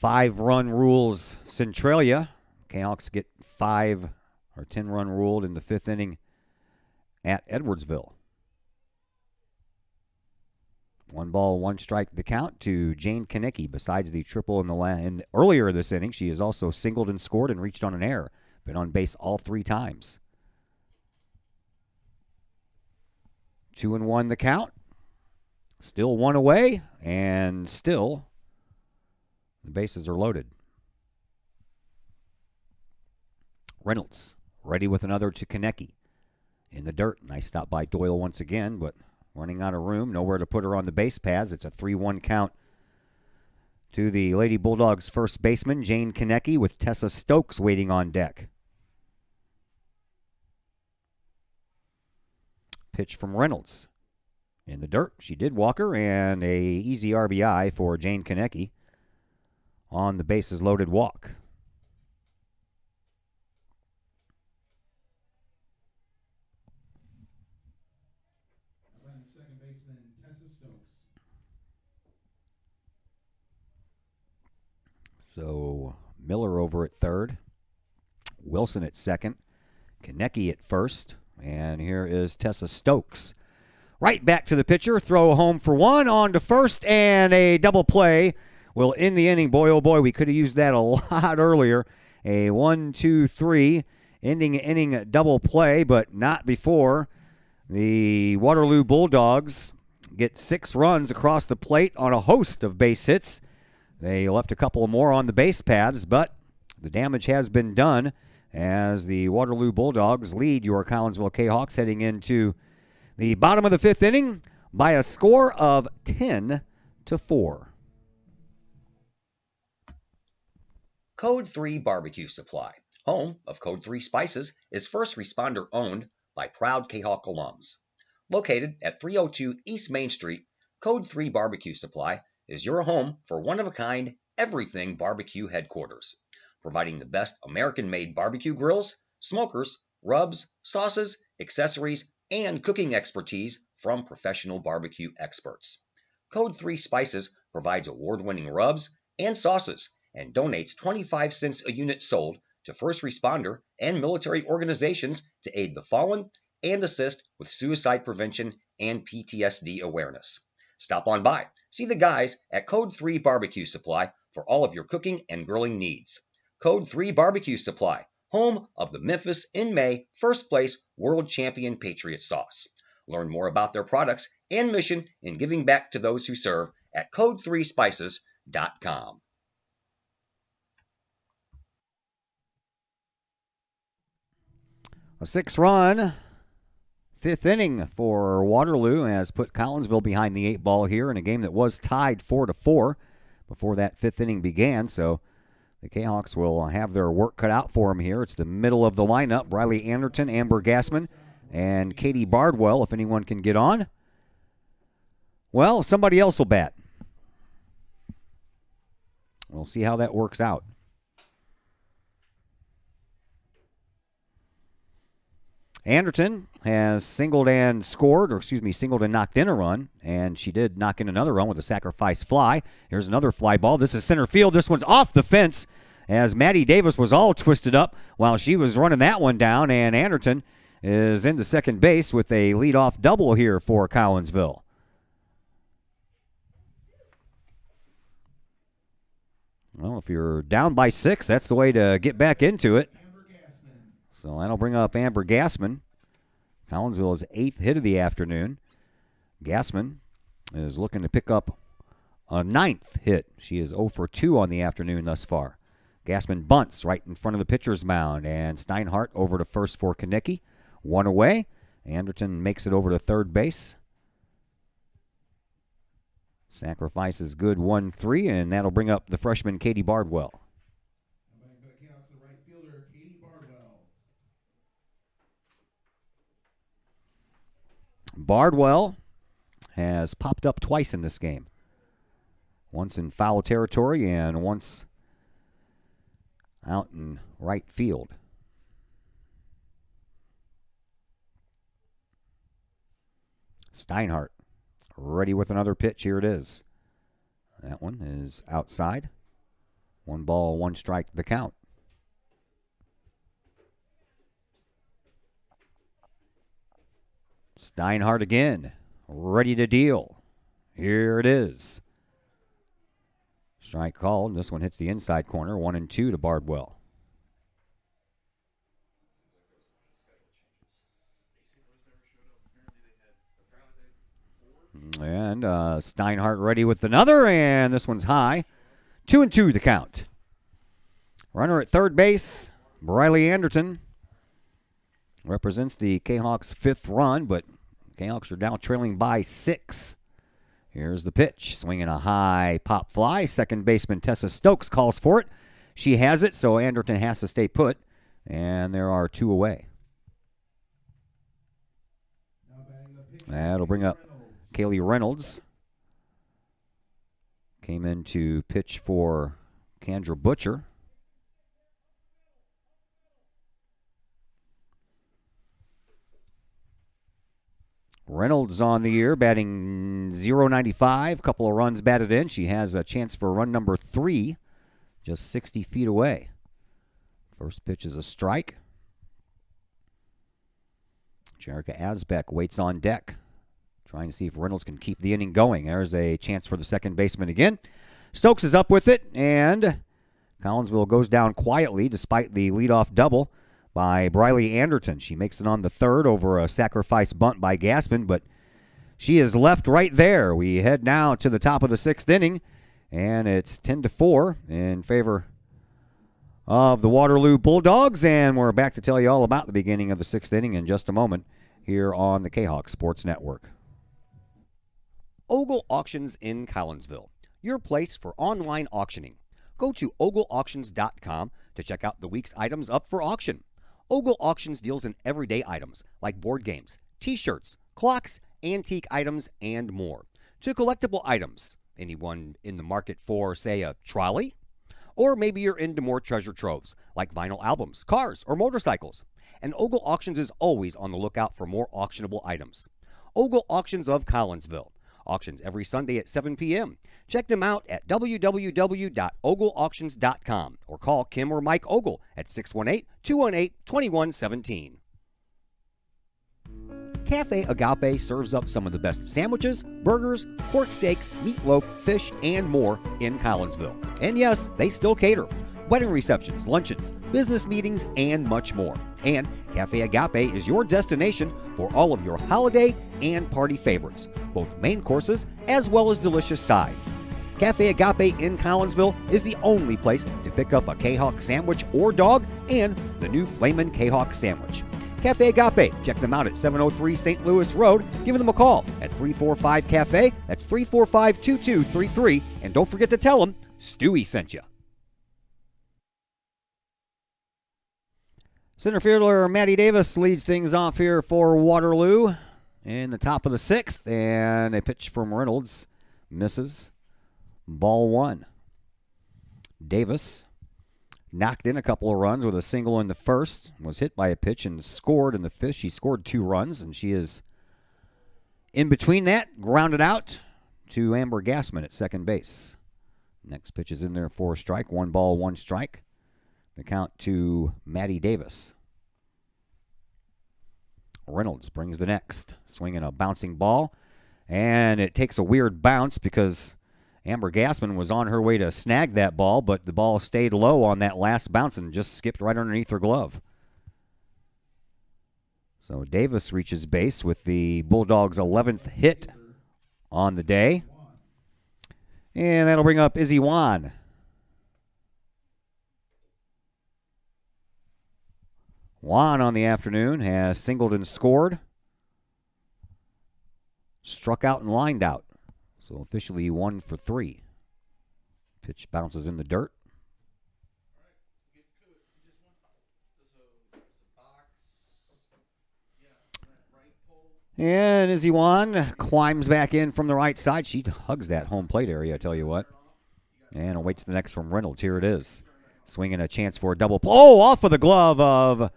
5-run rules Centralia. Canucks get 5 or 10-run ruled in the 5th inning at Edwardsville. 1 ball, 1 strike the count to Jane Konecki. Besides the triple in earlier this inning, she has also singled and scored and reached on an error. Been on base all 3 times. 2-1 the count. Still 1 away, and still the bases are loaded. Reynolds ready with another to Konecki. In the dirt. Nice stop by Doyle once again, but running out of room. Nowhere to put her on the base paths. It's a 3-1 count to the Lady Bulldogs first baseman, Jane Konecki, with Tessa Stokes waiting on deck. Pitch from Reynolds. In the dirt, she did walk her, and a easy RBI for Jane Konecki on the bases loaded walk. Second baseman Tessa Stokes. So Miller over at third, Wilson at second, Konecki at first, and here is Tessa Stokes. Right back to the pitcher, throw home for 1, on to first, and a double play will end the inning. Boy, oh boy, we could have used that a lot earlier. A 1-2-3 ending inning double play, but not before the Waterloo Bulldogs get 6 runs across the plate on a host of base hits. They left a couple more on the base paths, but the damage has been done as the Waterloo Bulldogs lead your Collinsville Kahawks heading into the bottom of the 5th inning by a score of 10-4. Code 3 Barbecue Supply, home of Code 3 Spices, is first responder owned by proud Kahok alums. Located at 302 East Main Street, Code 3 Barbecue Supply is your home for one-of-a-kind everything barbecue headquarters, providing the best American-made barbecue grills, smokers, rubs, sauces, accessories, and cooking expertise from professional barbecue experts. Code 3 Spices provides award-winning rubs and sauces and donates 25 cents a unit sold to first responder and military organizations to aid the fallen and assist with suicide prevention and PTSD awareness. Stop on by. See the guys at Code 3 Barbecue Supply for all of your cooking and grilling needs. Code 3 Barbecue Supply, home of the Memphis in May first place world champion Patriot sauce. Learn more about their products and mission in giving back to those who serve at code3spices.com. A 6-run 5th inning for Waterloo has put Collinsville behind the 8 ball here in a game that was tied 4-4 before that 5th inning began. So the Kahawks will have their work cut out for them here. It's the middle of the lineup. Riley Anderton, Amber Gassman, and Katie Bardwell, if anyone can get on. Well, somebody else will bat. We'll see how that works out. Anderton has singled and knocked in a run, and she did knock in another run with a sacrifice fly. Here's another fly ball. This is center field. This one's off the fence as Maddie Davis was all twisted up while she was running that one down, and Anderton is into second base with a leadoff double here for Collinsville. Well, if you're down by 6, that's the way to get back into it. So that'll bring up Amber Gassman. Collinsville's 8th hit of the afternoon. Gassman is looking to pick up a 9th hit. She is 0 for 2 on the afternoon thus far. Gassman bunts right in front of the pitcher's mound, and Steinhardt over to first for Konecki. 1 away. Anderton makes it over to third base. Sacrifice is good, 1-3, and that'll bring up the freshman Katie Bardwell. Bardwell has popped up twice in this game. Once in foul territory and once out in right field. Steinhardt ready with another pitch. Here it is. That one is outside. 1 ball, 1 strike, the count. Steinhardt again, ready to deal. Here it is. Strike called. This one hits the inside corner. 1-2 to Bardwell. And Steinhardt ready with another, and this one's high. 2-2 the count. Runner at third base, Riley Anderton. Represents the Kahawks' 5th run, but Kahawks are now trailing by 6. Here's the pitch. Swinging a high pop fly. Second baseman Tessa Stokes calls for it. She has it, so Anderton has to stay put, and there are 2 away. That'll bring up Kaylee Reynolds. Came in to pitch for Kendra Butcher. Reynolds on the year, batting .095, couple of runs batted in. She has a chance for run number 3, just 60 feet away. First pitch is a strike. Jerica Asbeck waits on deck, trying to see if Reynolds can keep the inning going. There's a chance for the second baseman again. Stokes is up with it, and Collinsville goes down quietly despite the leadoff double by Briley Anderton. She makes it on the third over a sacrifice bunt by Gassman, but she is left right there. We head now to the top of the 6th inning, and it's 10-4 in favor of the Waterloo Bulldogs, and we're back to tell you all about the beginning of the 6th inning in just a moment here on the Kahok Sports Network. Ogle Auctions in Collinsville, your place for online auctioning. Go to ogleauctions.com to check out the week's items up for auction. Ogle Auctions deals in everyday items like board games, t-shirts, clocks, antique items, and more. To collectible items, anyone in the market for, say, a trolley? Or maybe you're into more treasure troves like vinyl albums, cars, or motorcycles. And Ogle Auctions is always on the lookout for more auctionable items. Ogle Auctions of Collinsville. Auctions every Sunday at 7 p.m. Check them out at www.ogleauctions.com or call Kim or Mike Ogle at 618-218-2117. Cafe Agape serves up some of the best sandwiches, burgers, pork steaks, meatloaf, fish, and more in Collinsville. And yes, they still cater. Wedding receptions, luncheons, business meetings, and much more. And Cafe Agape is your destination for all of your holiday and party favorites, both main courses as well as delicious sides. Cafe Agape in Collinsville is the only place to pick up a Kahok sandwich or dog and the new Flamin' Kahok sandwich. Cafe Agape, check them out at 703 St. Louis Road. Give them a call at 345-CAFE. That's 345-2233. And don't forget to tell them Stewie sent you. Center fielder Matty Davis leads things off here for Waterloo in the top of the 6th, and a pitch from Reynolds misses. Ball 1. Davis knocked in a couple of runs with a single in the first, was hit by a pitch and scored in the 5th. She scored 2 runs, and she is in between that, grounded out to Amber Gassman at second base. Next pitch is in there for a strike. 1 ball, 1 strike. The count to Matty Davis. Reynolds brings the next. Swinging a bouncing ball. And it takes a weird bounce because Amber Gassman was on her way to snag that ball, but the ball stayed low on that last bounce and just skipped right underneath her glove. So Davis reaches base with the Bulldogs' 11th hit on the day. And that'll bring up Izzy Wan. Juan on the afternoon has singled and scored. Struck out and lined out. So officially 1 for 3. Pitch bounces in the dirt. And Izzy Wan climbs back in from the right side. She hugs that home plate area, I tell you what. And awaits the next from Reynolds. Here it is. Swinging a chance for a double play. Oh, off of the glove of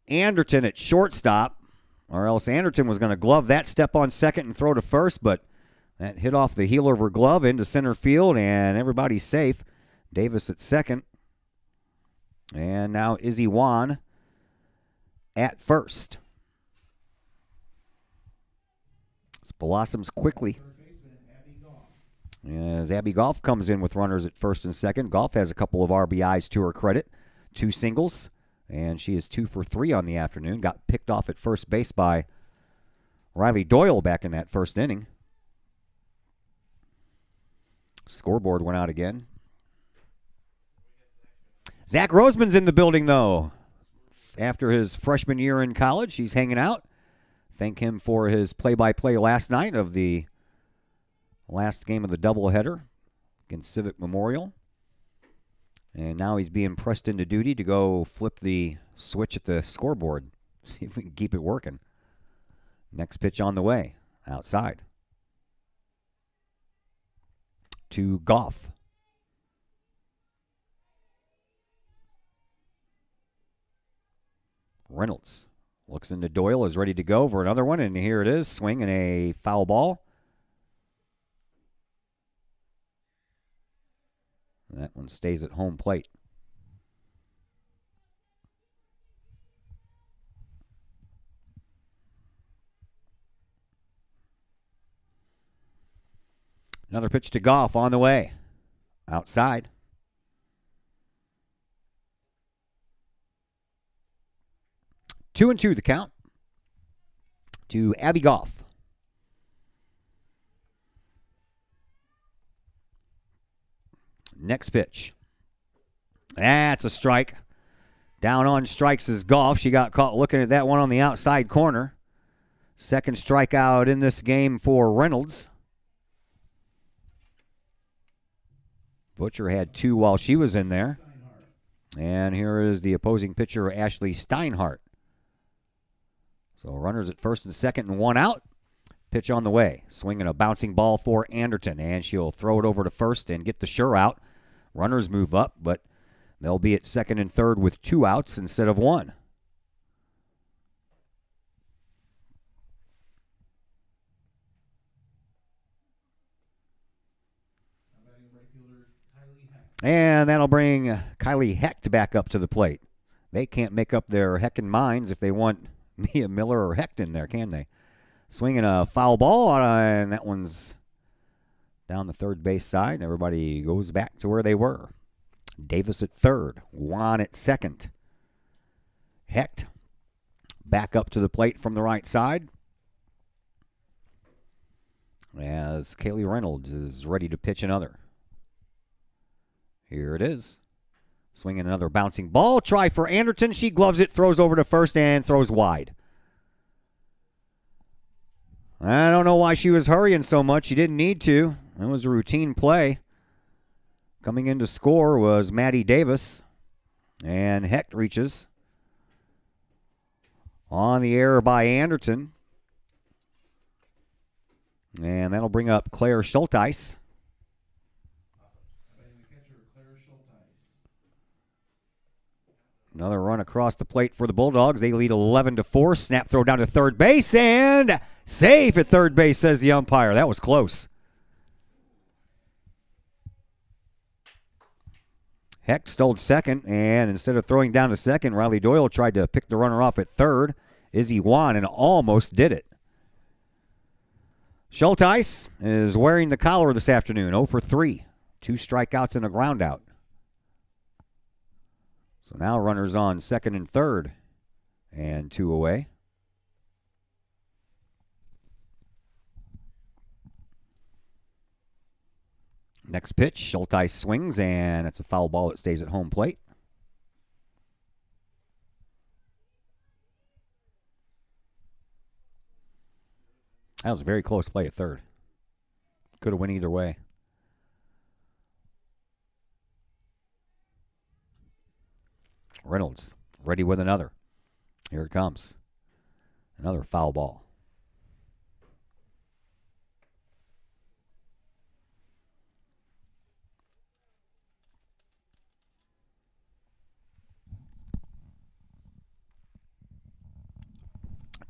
Anderton at shortstop, or else Anderton was going to glove that, step on second, and throw to first, but that hit off the heel of her glove into center field, and everybody's safe. Davis at second. And now Izzy Wan at first. This blossoms quickly as Abby Goff comes in with runners at first and second. Goff has a couple of RBIs to her credit, 2 singles. And she is 2 for 3 on the afternoon. Got picked off at first base by Riley Doyle back in that first inning. Scoreboard went out again. Zach Roseman's in the building, though. After his freshman year in college, he's hanging out. Thank him for his play-by-play last night of the last game of the doubleheader against Civic Memorial. And now he's being pressed into duty to go flip the switch at the scoreboard. See if we can keep it working. Next pitch on the way. Outside. To Goff. Reynolds looks into Doyle, is ready to go for another one, and here it is. Swing and a foul ball. That one stays at home plate. Another pitch to Goff on the way. Outside. Two and two the count to Abby Goff. Next pitch. That's a strike. Down on strikes is Golf. She got caught looking at that one on the outside corner. Second strikeout in this game for Reynolds. Butcher had 2 while she was in there. And here is the opposing pitcher, Ashley Steinhardt. So runners at first and second and 1 out. Pitch on the way. Swinging a bouncing ball for Anderton. And she'll throw it over to first and get the sure out. Runners move up, but they'll be at second and third with 2 outs instead of 1. And that'll bring Kylie Hecht back up to the plate. They can't make up their heckin' minds if they want Mia Miller or Hecht in there, can they? Swinging a foul ball, and that one's down the third base side. Everybody goes back to where they were. Davis at third, Juan at second. Hecht back up to the plate from the right side as Kaylee Reynolds is ready to pitch another. Here it is. Swinging another bouncing ball. Try for Anderton. She gloves it, throws over to first, and throws wide. I don't know why she was hurrying so much. She didn't need to. It was a routine play. Coming in to score was Maddie Davis. And Hecht reaches. On the air by Anderton. And that'll bring up Claire Schulteis. Another run across the plate for the Bulldogs. They lead 11-4. Snap throw down to third base, and safe at third base, says the umpire. That was close. Hecht stole second, and instead of throwing down to second, Riley Doyle tried to pick the runner off at third. Izzy Juan, and almost did it. Schulteis is wearing the collar this afternoon, 0 for 3. 2 strikeouts and a ground out. So now runners on second and third, and 2 away. Next pitch, Schulteis swings, and it's a foul ball that stays at home plate. That was a very close play at third. Could have went either way. Reynolds ready with another. Here it comes. Another foul ball.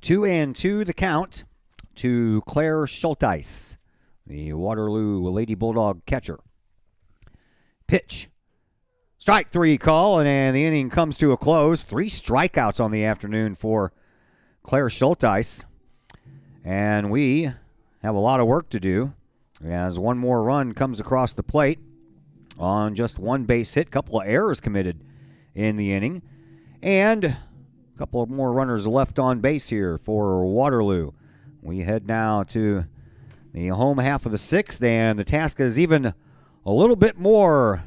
Two and two the count to Claire Schulteis, the Waterloo Lady Bulldog catcher. Pitch. Strike 3 call, and the inning comes to a close. 3 strikeouts on the afternoon for Claire Schulteis. And we have a lot of work to do as one more run comes across the plate on just 1 base hit. Couple of errors committed in the inning. And a couple of more runners left on base here for Waterloo. We head now to the home half of the 6th, and the task is even a little bit more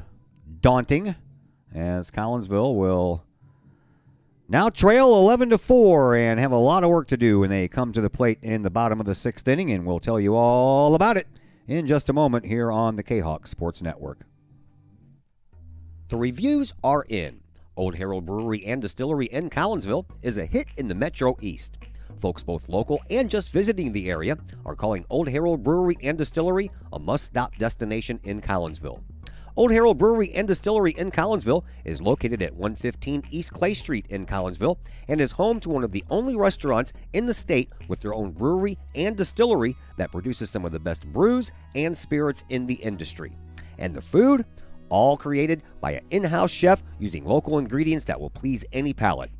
daunting, as Collinsville will now trail 11-4 and have a lot of work to do when they come to the plate in the bottom of the 6th inning, and we'll tell you all about it in just a moment here on the Kahok Sports Network. The reviews are in. Old Herald Brewery and Distillery in Collinsville is a hit in the Metro East. Folks both local and just visiting the area are calling Old Herald Brewery and Distillery a must-stop destination in Collinsville. Old Herald Brewery and Distillery in Collinsville is located at 115 East Clay Street in Collinsville and is home to one of the only restaurants in the state with their own brewery and distillery that produces some of the best brews and spirits in the industry. And the food? All created by an in-house chef using local ingredients that will please any palate.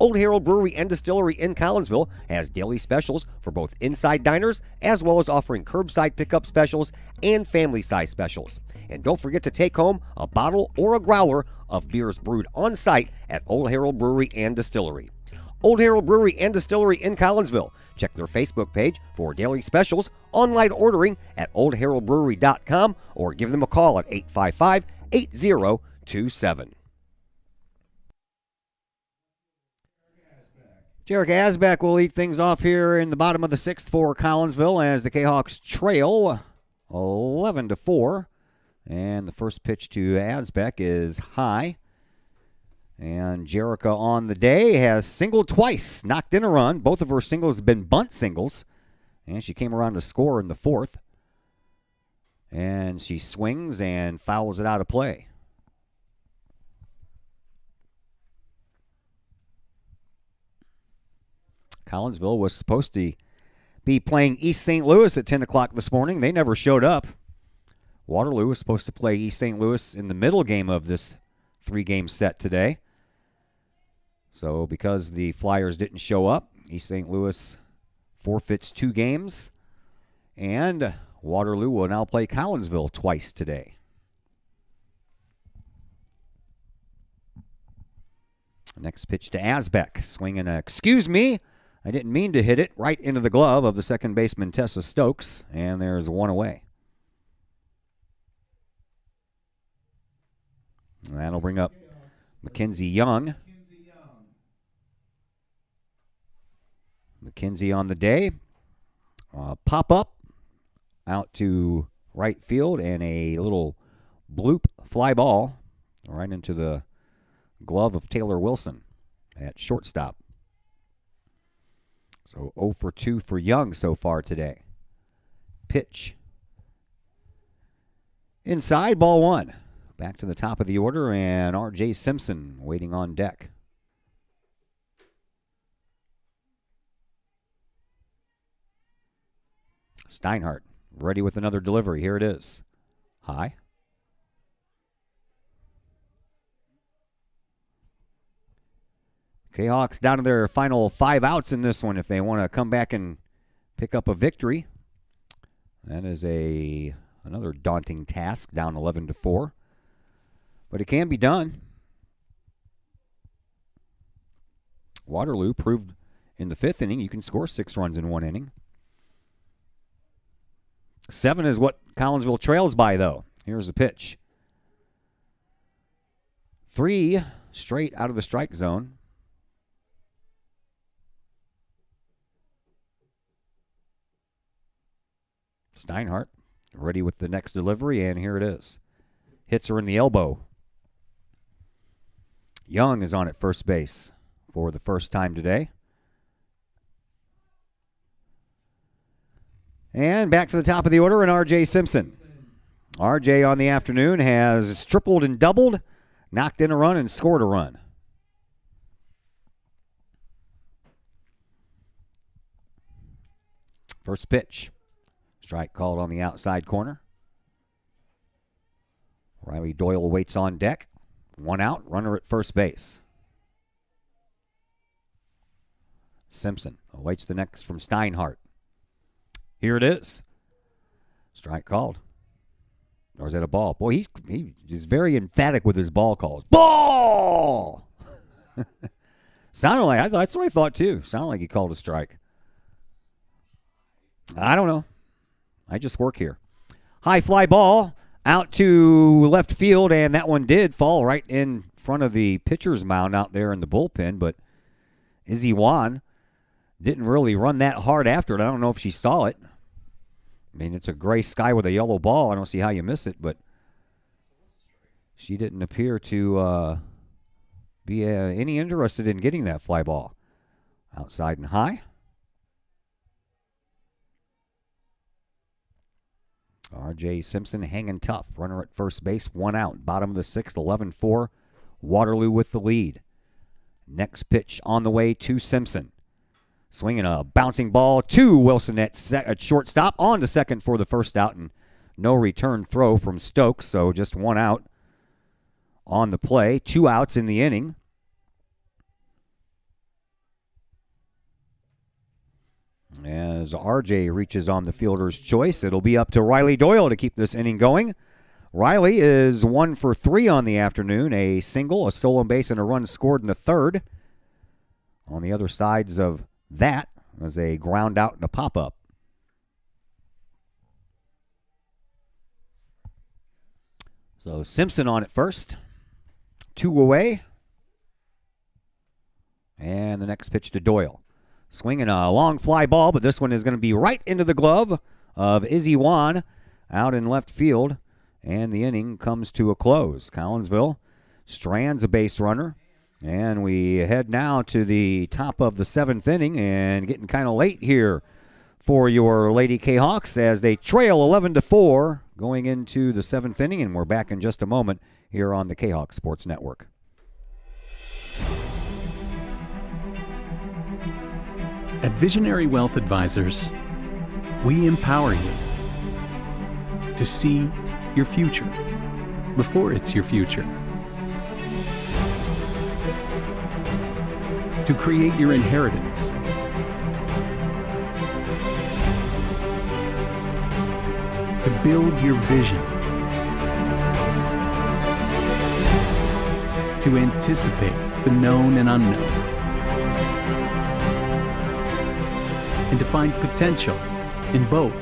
Old Herald Brewery and Distillery in Collinsville has daily specials for both inside diners as well as offering curbside pickup specials and family-size specials. And don't forget to take home a bottle or a growler of beers brewed on site at Old Herald Brewery and Distillery. Old Herald Brewery and Distillery in Collinsville. Check their Facebook page for daily specials, online ordering at oldheraldbrewery.com, or give them a call at 855-8027. Jarek Asbeck will lead things off here in the bottom of the 6th for Collinsville as the Kahawks trail 11-4. And the first pitch to Asbeck is high. And Jerica on the day has singled twice, knocked in a run. Both of her singles have been bunt singles. And she came around to score in the 4th. And she swings and fouls it out of play. Collinsville was supposed to be playing East St. Louis at 10 o'clock this morning. They never showed up. Waterloo was supposed to play East St. Louis in the middle game of this 3-game set today. So because the Flyers didn't show up, East St. Louis forfeits 2 games. And Waterloo will now play Collinsville twice today. Next pitch to Asbeck. Swinging a, excuse me, I didn't mean to hit it, right into the glove of the second baseman, Tessa Stokes. And there's 1 away. And that'll bring up Mackenzie Young. Mackenzie on the day. Pop up out to right field and a little bloop fly ball right into the glove of Taylor Wilson at shortstop. So 0 for 2 for Young so far today. Pitch. Inside, ball 1. Back to the top of the order, and R.J. Simpson waiting on deck. Steinhardt ready with another delivery. Here it is. High. Jayhawks down to their final 5 outs in this one if they want to come back and pick up a victory. That is another daunting task, down 11-4. But it can be done. Waterloo proved in the 5th inning you can score 6 runs in 1 inning. 7 is what Collinsville trails by, though. Here's the pitch. 3 straight out of the strike zone. Steinhardt ready with the next delivery, and here it is. Hits her in the elbow. Young is on at first base for the first time today. And back to the top of the order, and R.J. Simpson. R.J. on the afternoon has tripled and doubled, knocked in a run, and scored a run. First pitch. Strike called on the outside corner. Riley Doyle waits on deck. 1 out, runner at first base. Simpson awaits the next from Steinhardt. Here it is. Strike called. Or is that a ball? Boy, he is very emphatic with his ball calls. Ball! Sounded like, that's what I thought too. Sounded like he called a strike. I don't know. I just work here. High fly ball out to left field, and that one did fall right in front of the pitcher's mound out there in the bullpen, but Izzy Wan didn't really run that hard after it. I don't know if she saw it. I mean, it's a gray sky with a yellow ball. I don't see how you miss it, but she didn't appear to be any interested in getting that fly ball. Outside and high. R.J. Simpson hanging tough. Runner at first base, 1 out. Bottom of the 6th, 11-4. Waterloo with the lead. Next pitch on the way to Simpson. Swinging a bouncing ball to Wilson at shortstop. On to second for the first out, and no return throw from Stokes, so just 1 out on the play. 2 outs in the inning. As RJ reaches on the fielder's choice, it'll be up to Riley Doyle to keep this inning going. Riley is 1 for 3 on the afternoon. A single, a stolen base, and a run scored in the 3rd. On the other sides of that was a ground out and a pop-up. So Simpson on at first. 2 away. And the next pitch to Doyle. Swinging a long fly ball, but this one is going to be right into the glove of Izzy Wan out in left field. And the inning comes to a close. Collinsville strands a base runner. And we head now to the top of the 7th inning and getting kind of late here for your Lady Kahawks as they trail 11-4 going into the 7th inning. And we're back in just a moment here on the Kahawk Sports Network. At Visionary Wealth Advisors, we empower you to see your future before it's your future, to create your inheritance, to build your vision, to anticipate the known and unknown, and to find potential in both,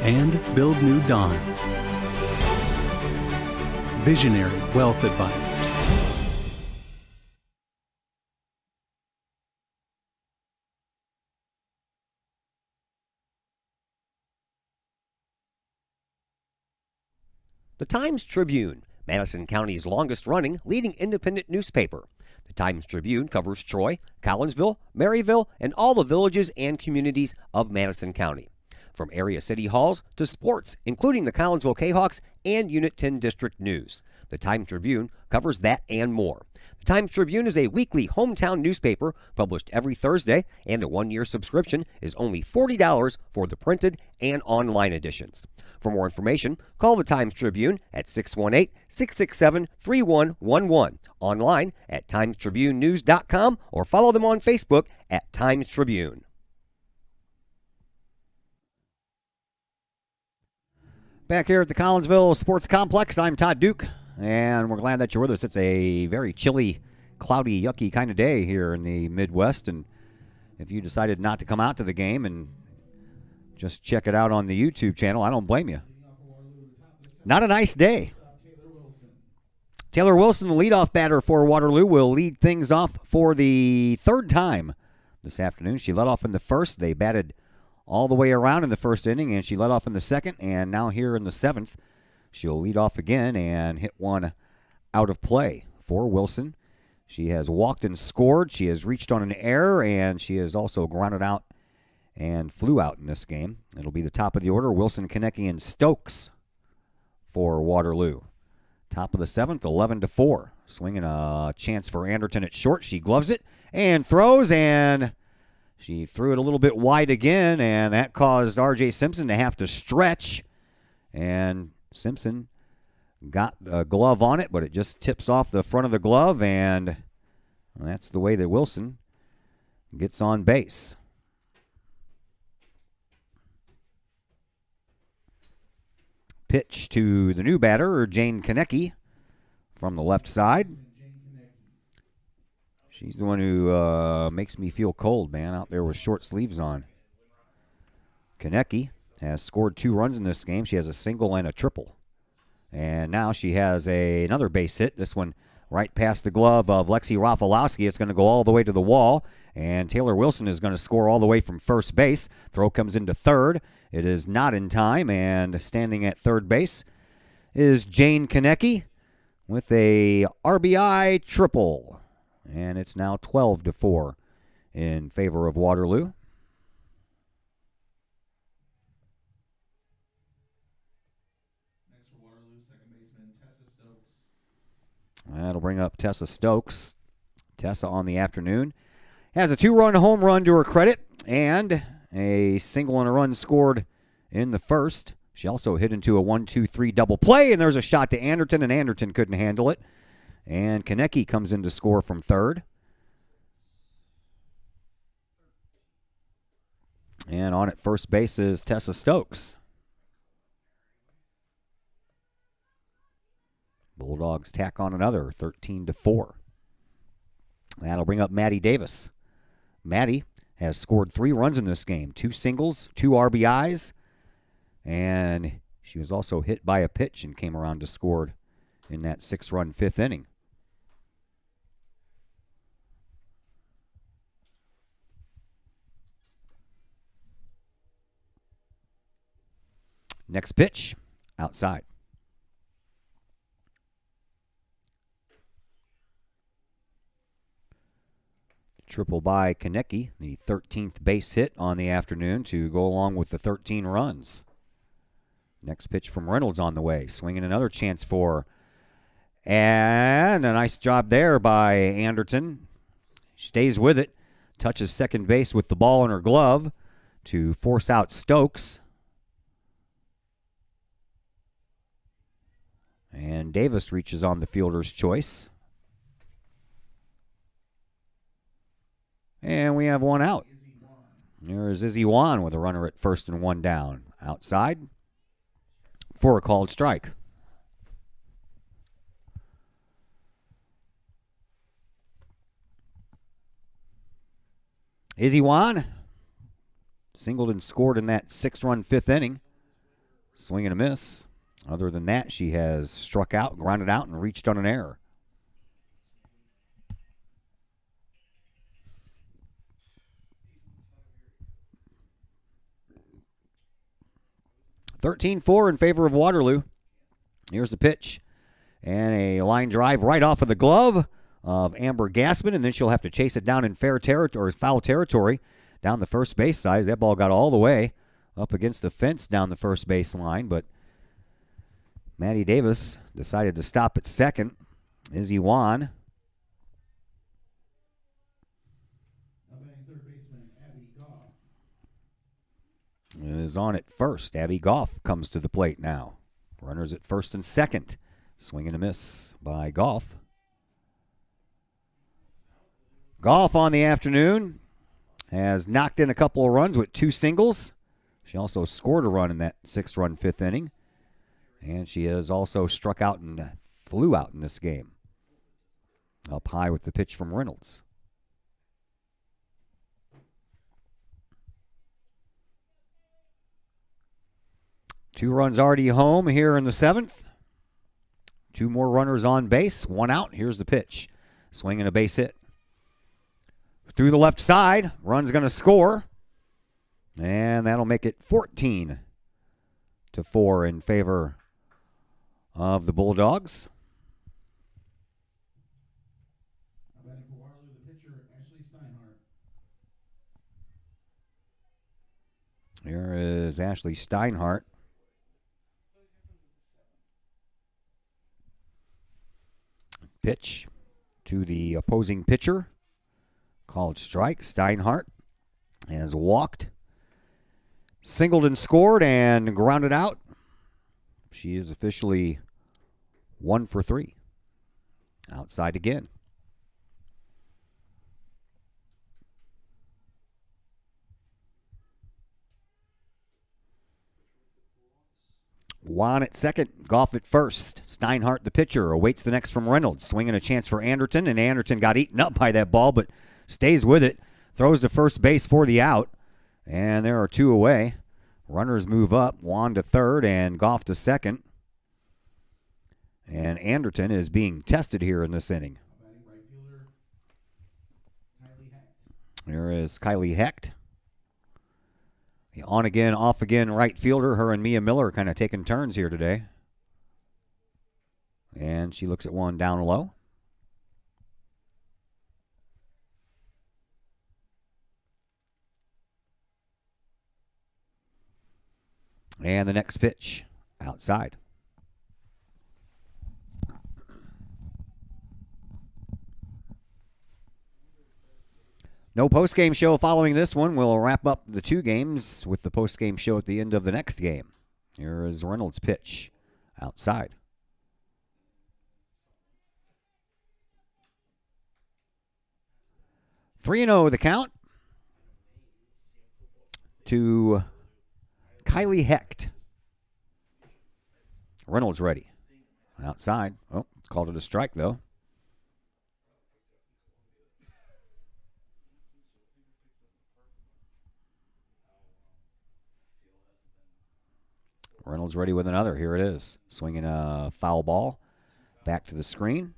and build new dawns. Visionary Wealth Advisors. The Times-Tribune, Madison County's longest-running leading independent newspaper. The Times-Tribune covers Troy, Collinsville, Maryville, and all the villages and communities of Madison County. From area city halls to sports, including the Collinsville Kahawks and Unit 10 District News. The Times-Tribune covers that and more. The Times-Tribune is a weekly hometown newspaper published every Thursday, and a one-year subscription is only $40 for the printed and online editions. For more information, call the Times-Tribune at 618-667-3111, online at timestribunenews.com, or follow them on Facebook at Times-Tribune. Back here at the Collinsville Sports Complex, I'm Todd Duke, and we're glad that you're with us. It's a very chilly, cloudy, yucky kind of day here in the Midwest, and if you decided not to come out to the game and just check it out on the YouTube channel, I don't blame you. Not a nice day. Taylor Wilson, the leadoff batter for Waterloo, will lead things off for the 3rd time this afternoon. She led off in the 1st. They batted all the way around in the 1st inning, and she led off in the 2nd, and now here in the 7th, she'll lead off again and hit one out of play for Wilson. She has walked and scored. She has reached on an error, and she has also grounded out and flew out in this game. It'll be the top of the order, Wilson, Konecki, and Stokes for Waterloo. Top of the 7th, 11-4. Swinging a chance for Anderton at short. She gloves it and throws, and she threw it a little bit wide again, and that caused R.J. Simpson to have to stretch. And Simpson got a glove on it, but it just tips off the front of the glove, and that's the way that Wilson gets on base. Pitch to the new batter, Jane Konecki, from the left side. She's the one who makes me feel cold, man, out there with short sleeves on. Konecki has scored 2 runs in this game. She has a single and a triple. And now she has another base hit. This one right past the glove of Lexi Rafalowski. It's going to go all the way to the wall. And Taylor Wilson is going to score all the way from first base. Throw comes into third. It is not in time. And standing at third base is Jane Konecki with a RBI triple. And it's now 12-4 in favor of Waterloo. Next for Waterloo, second baseman Tessa Stokes. That'll bring up Tessa Stokes. Tessa on the afternoon has a 2-run home run to her credit and a single and a run scored in the 1st. She also hit into a 1-2-3 double play, and there's a shot to Anderton, and Anderton couldn't handle it. And Konecki comes in to score from third. And on at first base is Tessa Stokes. Bulldogs tack on another, 13-4. That'll bring up Maddie Davis. Maddie has scored 3 runs in this game, 2 singles, 2 RBIs, and she was also hit by a pitch and came around to score in that 6-run 5th inning. Next pitch, outside. Triple by Konecki, the 13th base hit on the afternoon to go along with the 13 runs. Next pitch from Reynolds on the way. Swinging another chance for. And a nice job there by Anderton. Stays with it. Touches second base with the ball in her glove to force out Stokes. And Davis reaches on the fielder's choice. And we have one out. There's Izzy Wan with a runner at first and one down. Outside for a called strike. Izzy Wan singled and scored in that 6-run fifth inning. Swing and a miss. Other than that, she has struck out, grounded out, and reached on an error. (13-4) in favor of Waterloo. Here's the pitch. And a line drive right off of the glove of Amber Gassman, and then she'll have to chase it down in foul territory down the first base side. That ball got all the way up against the fence down the first base line, but Maddie Davis decided to stop at second. Izzy Wan is on at first. Abby Goff comes to the plate now. Runners at first and second. Swing and a miss by Goff. Goff on the afternoon has knocked in a couple of runs with 2 singles. She also scored a run in that 6-run fifth inning. And she has also struck out and flew out in this game. Up high with the pitch from Reynolds. Two runs already home here in the 7th. 2 more runners on base. 1 out. Here's the pitch. Swing and a base hit. Through the left side. Run's going to score. And that'll make it 14-4 in favor of the Bulldogs. Batting for Waterloo, the pitcher, Ashley Steinhardt. Here is Ashley Steinhardt. Pitch to the opposing pitcher. Called strike. Steinhardt has walked, singled and scored, and grounded out. She is officially 1 for 3. Outside again. Wan at second, Goff at first. Steinhardt, the pitcher, awaits the next from Reynolds. Swinging a chance for Anderton, and Anderton got eaten up by that ball, but stays with it. Throws to first base for the out, and there are 2 away. Runners move up, Wan to third and Goff to second. And Anderton is being tested here in this inning. Here is Kylie Hecht. The on-again, off-again right fielder. Her and Mia Miller kind of taking turns here today. And she looks at one down low. And the next pitch, outside. No postgame show following this one. We'll wrap up the 2 games with the postgame show at the end of the next game. Here is Reynolds' pitch, outside. Three and 0 the count to Kylie Hecht. Reynolds ready. Outside. Oh, called it a strike, though. Reynolds ready with another. Here it is. Swinging a foul ball. Back to the screen.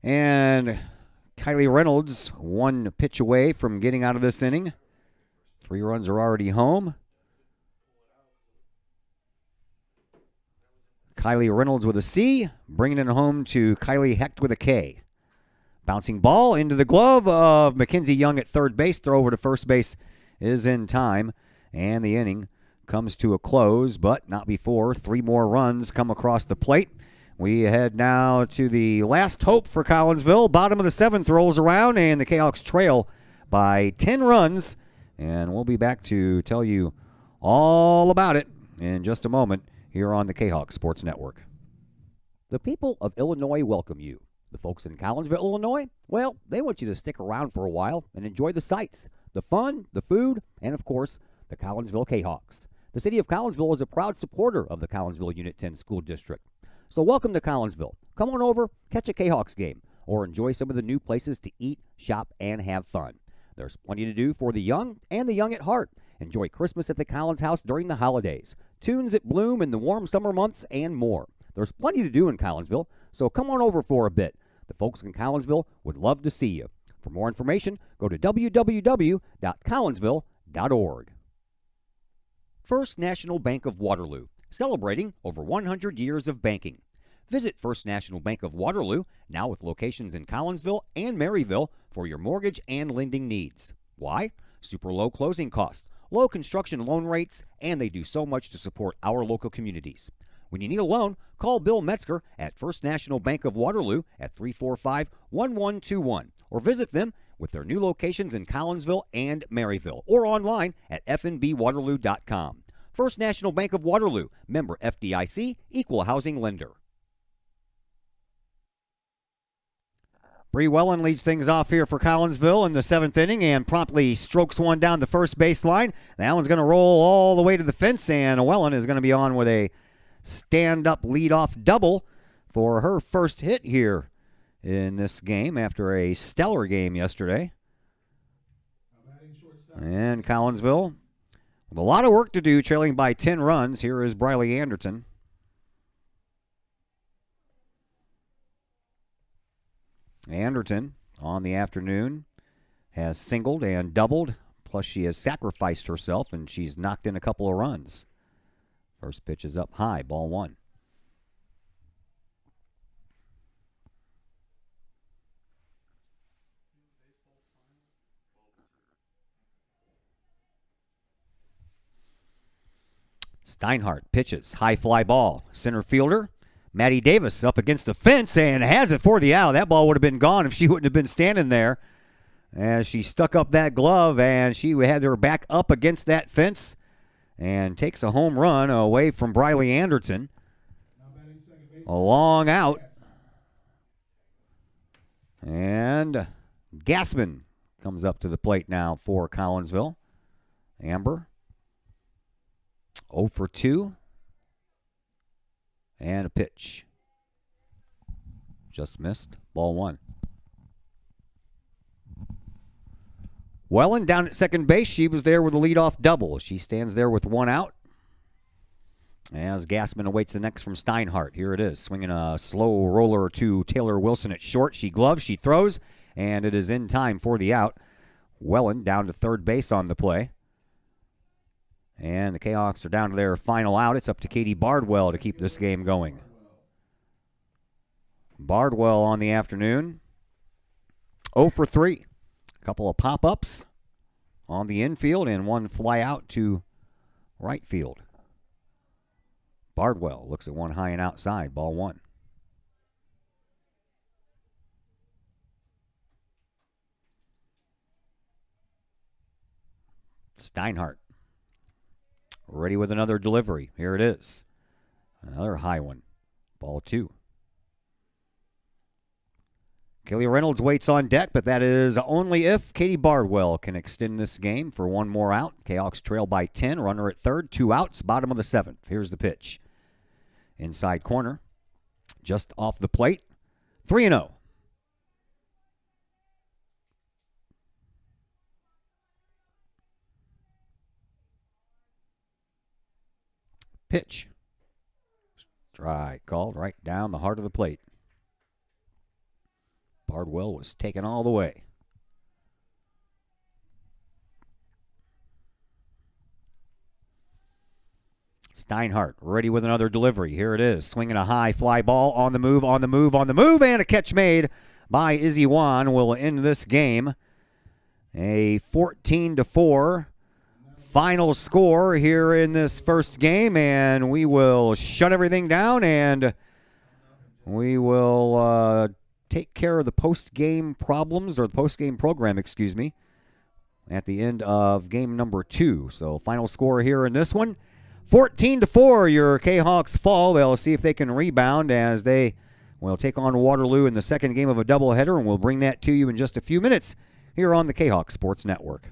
And Kylie Reynolds 1 pitch away from getting out of this inning. 3 runs are already home. Kylie Reynolds with a C, bringing it home to Kylie Hecht with a K. Bouncing ball into the glove of Mackenzie Young at third base. Throw over to first base is in time, and the inning comes to a close, but not before 3 more runs come across the plate. We head now to the last hope for Collinsville. Bottom of the 7th rolls around, and the Kahawks trail by 10 runs, and we'll be back to tell you all about it in just a moment here on the Kahawk Sports Network. The people of Illinois welcome you. The folks in Collinsville, Illinois, well, they want you to stick around for a while and enjoy the sights, the fun, the food, and, of course, the Collinsville Kahawks. The city of Collinsville is a proud supporter of the Collinsville Unit 10 School District. So welcome to Collinsville. Come on over, catch a Kahawks game, or enjoy some of the new places to eat, shop, and have fun. There's plenty to do for the young and the young at heart. Enjoy Christmas at the Collins House during the holidays, tunes at Bloom in the warm summer months, and more. There's plenty to do in Collinsville, so come on over for a bit. The folks in Collinsville would love to see you. For more information, go to www.collinsville.org. First National Bank of Waterloo, celebrating over 100 years of banking. Visit First National Bank of Waterloo, now with locations in Collinsville and Maryville, for your mortgage and lending needs. Why? Super low closing costs, low construction loan rates, and they do so much to support our local communities. When you need a loan, call Bill Metzger at First National Bank of Waterloo at 345-1121, or visit them with their new locations in Collinsville and Maryville, or online at fnbwaterloo.com. First National Bank of Waterloo, member FDIC, equal housing lender. Bree Wellen leads things off here for Collinsville in the 7th inning and promptly strokes one down the first baseline. That one's going to roll all the way to the fence, and Wellen is going to be on with a stand-up leadoff double for her first hit here in this game after a stellar game yesterday. And Collinsville, with a lot of work to do, trailing by 10 runs. Here is Briley Anderson. Anderson on the afternoon has singled and doubled, plus she has sacrificed herself, and she's knocked in a couple of runs. First pitch is up high, ball 1. Steinhardt pitches, high fly ball. Center fielder, Maddie Davis up against the fence and has it for the out. That ball would have been gone if she wouldn't have been standing there. As she stuck up that glove and she had her back up against that fence and takes a home run away from Briley Anderson. A long out. And Gassman comes up to the plate now for Collinsville. Amber 0 for 2. And a pitch. Just missed. Ball 1. Wellen down at second base. She was there with a leadoff double. She stands there with 1 out. As Gassman awaits the next from Steinhardt. Here it is. Swinging a slow roller to Taylor Wilson at short. She gloves, she throws, and it is in time for the out. Wellen down to third base on the play. And the Kahawks are down to their final out. It's up to Katie Bardwell to keep this game going. Bardwell on the afternoon. 0 for 3. A couple of pop-ups on the infield and 1 fly out to right field. Bardwell looks at 1 high and outside. Ball 1. Steinhardt ready with another delivery. Here it is. Another high one. Ball 2. Kelly Reynolds waits on deck, but that is only if Katie Bardwell can extend this game for 1 more out. Kahawks trail by 10. Runner at third. 2 outs. Bottom of the 7th. Here's the pitch. Inside corner. Just off the plate. 3-0. Pitch. Strike called right down the heart of the plate. Bardwell was taken all the way. Steinhardt ready with another delivery. Here it is. Swinging a high fly ball on the move, and a catch made by Izzy Wan will end this game. A 14-4 final score here in this first game, and we will shut everything down and we will take care of the post-game problems, or the post-game program, excuse me, at the end of game number 2. So final score here in this one, 14-4, your K-Hawks fall. They'll see if they can rebound as they will take on Waterloo in the second game of a doubleheader, and we'll bring that to you in just a few minutes here on the K-Hawk Sports Network.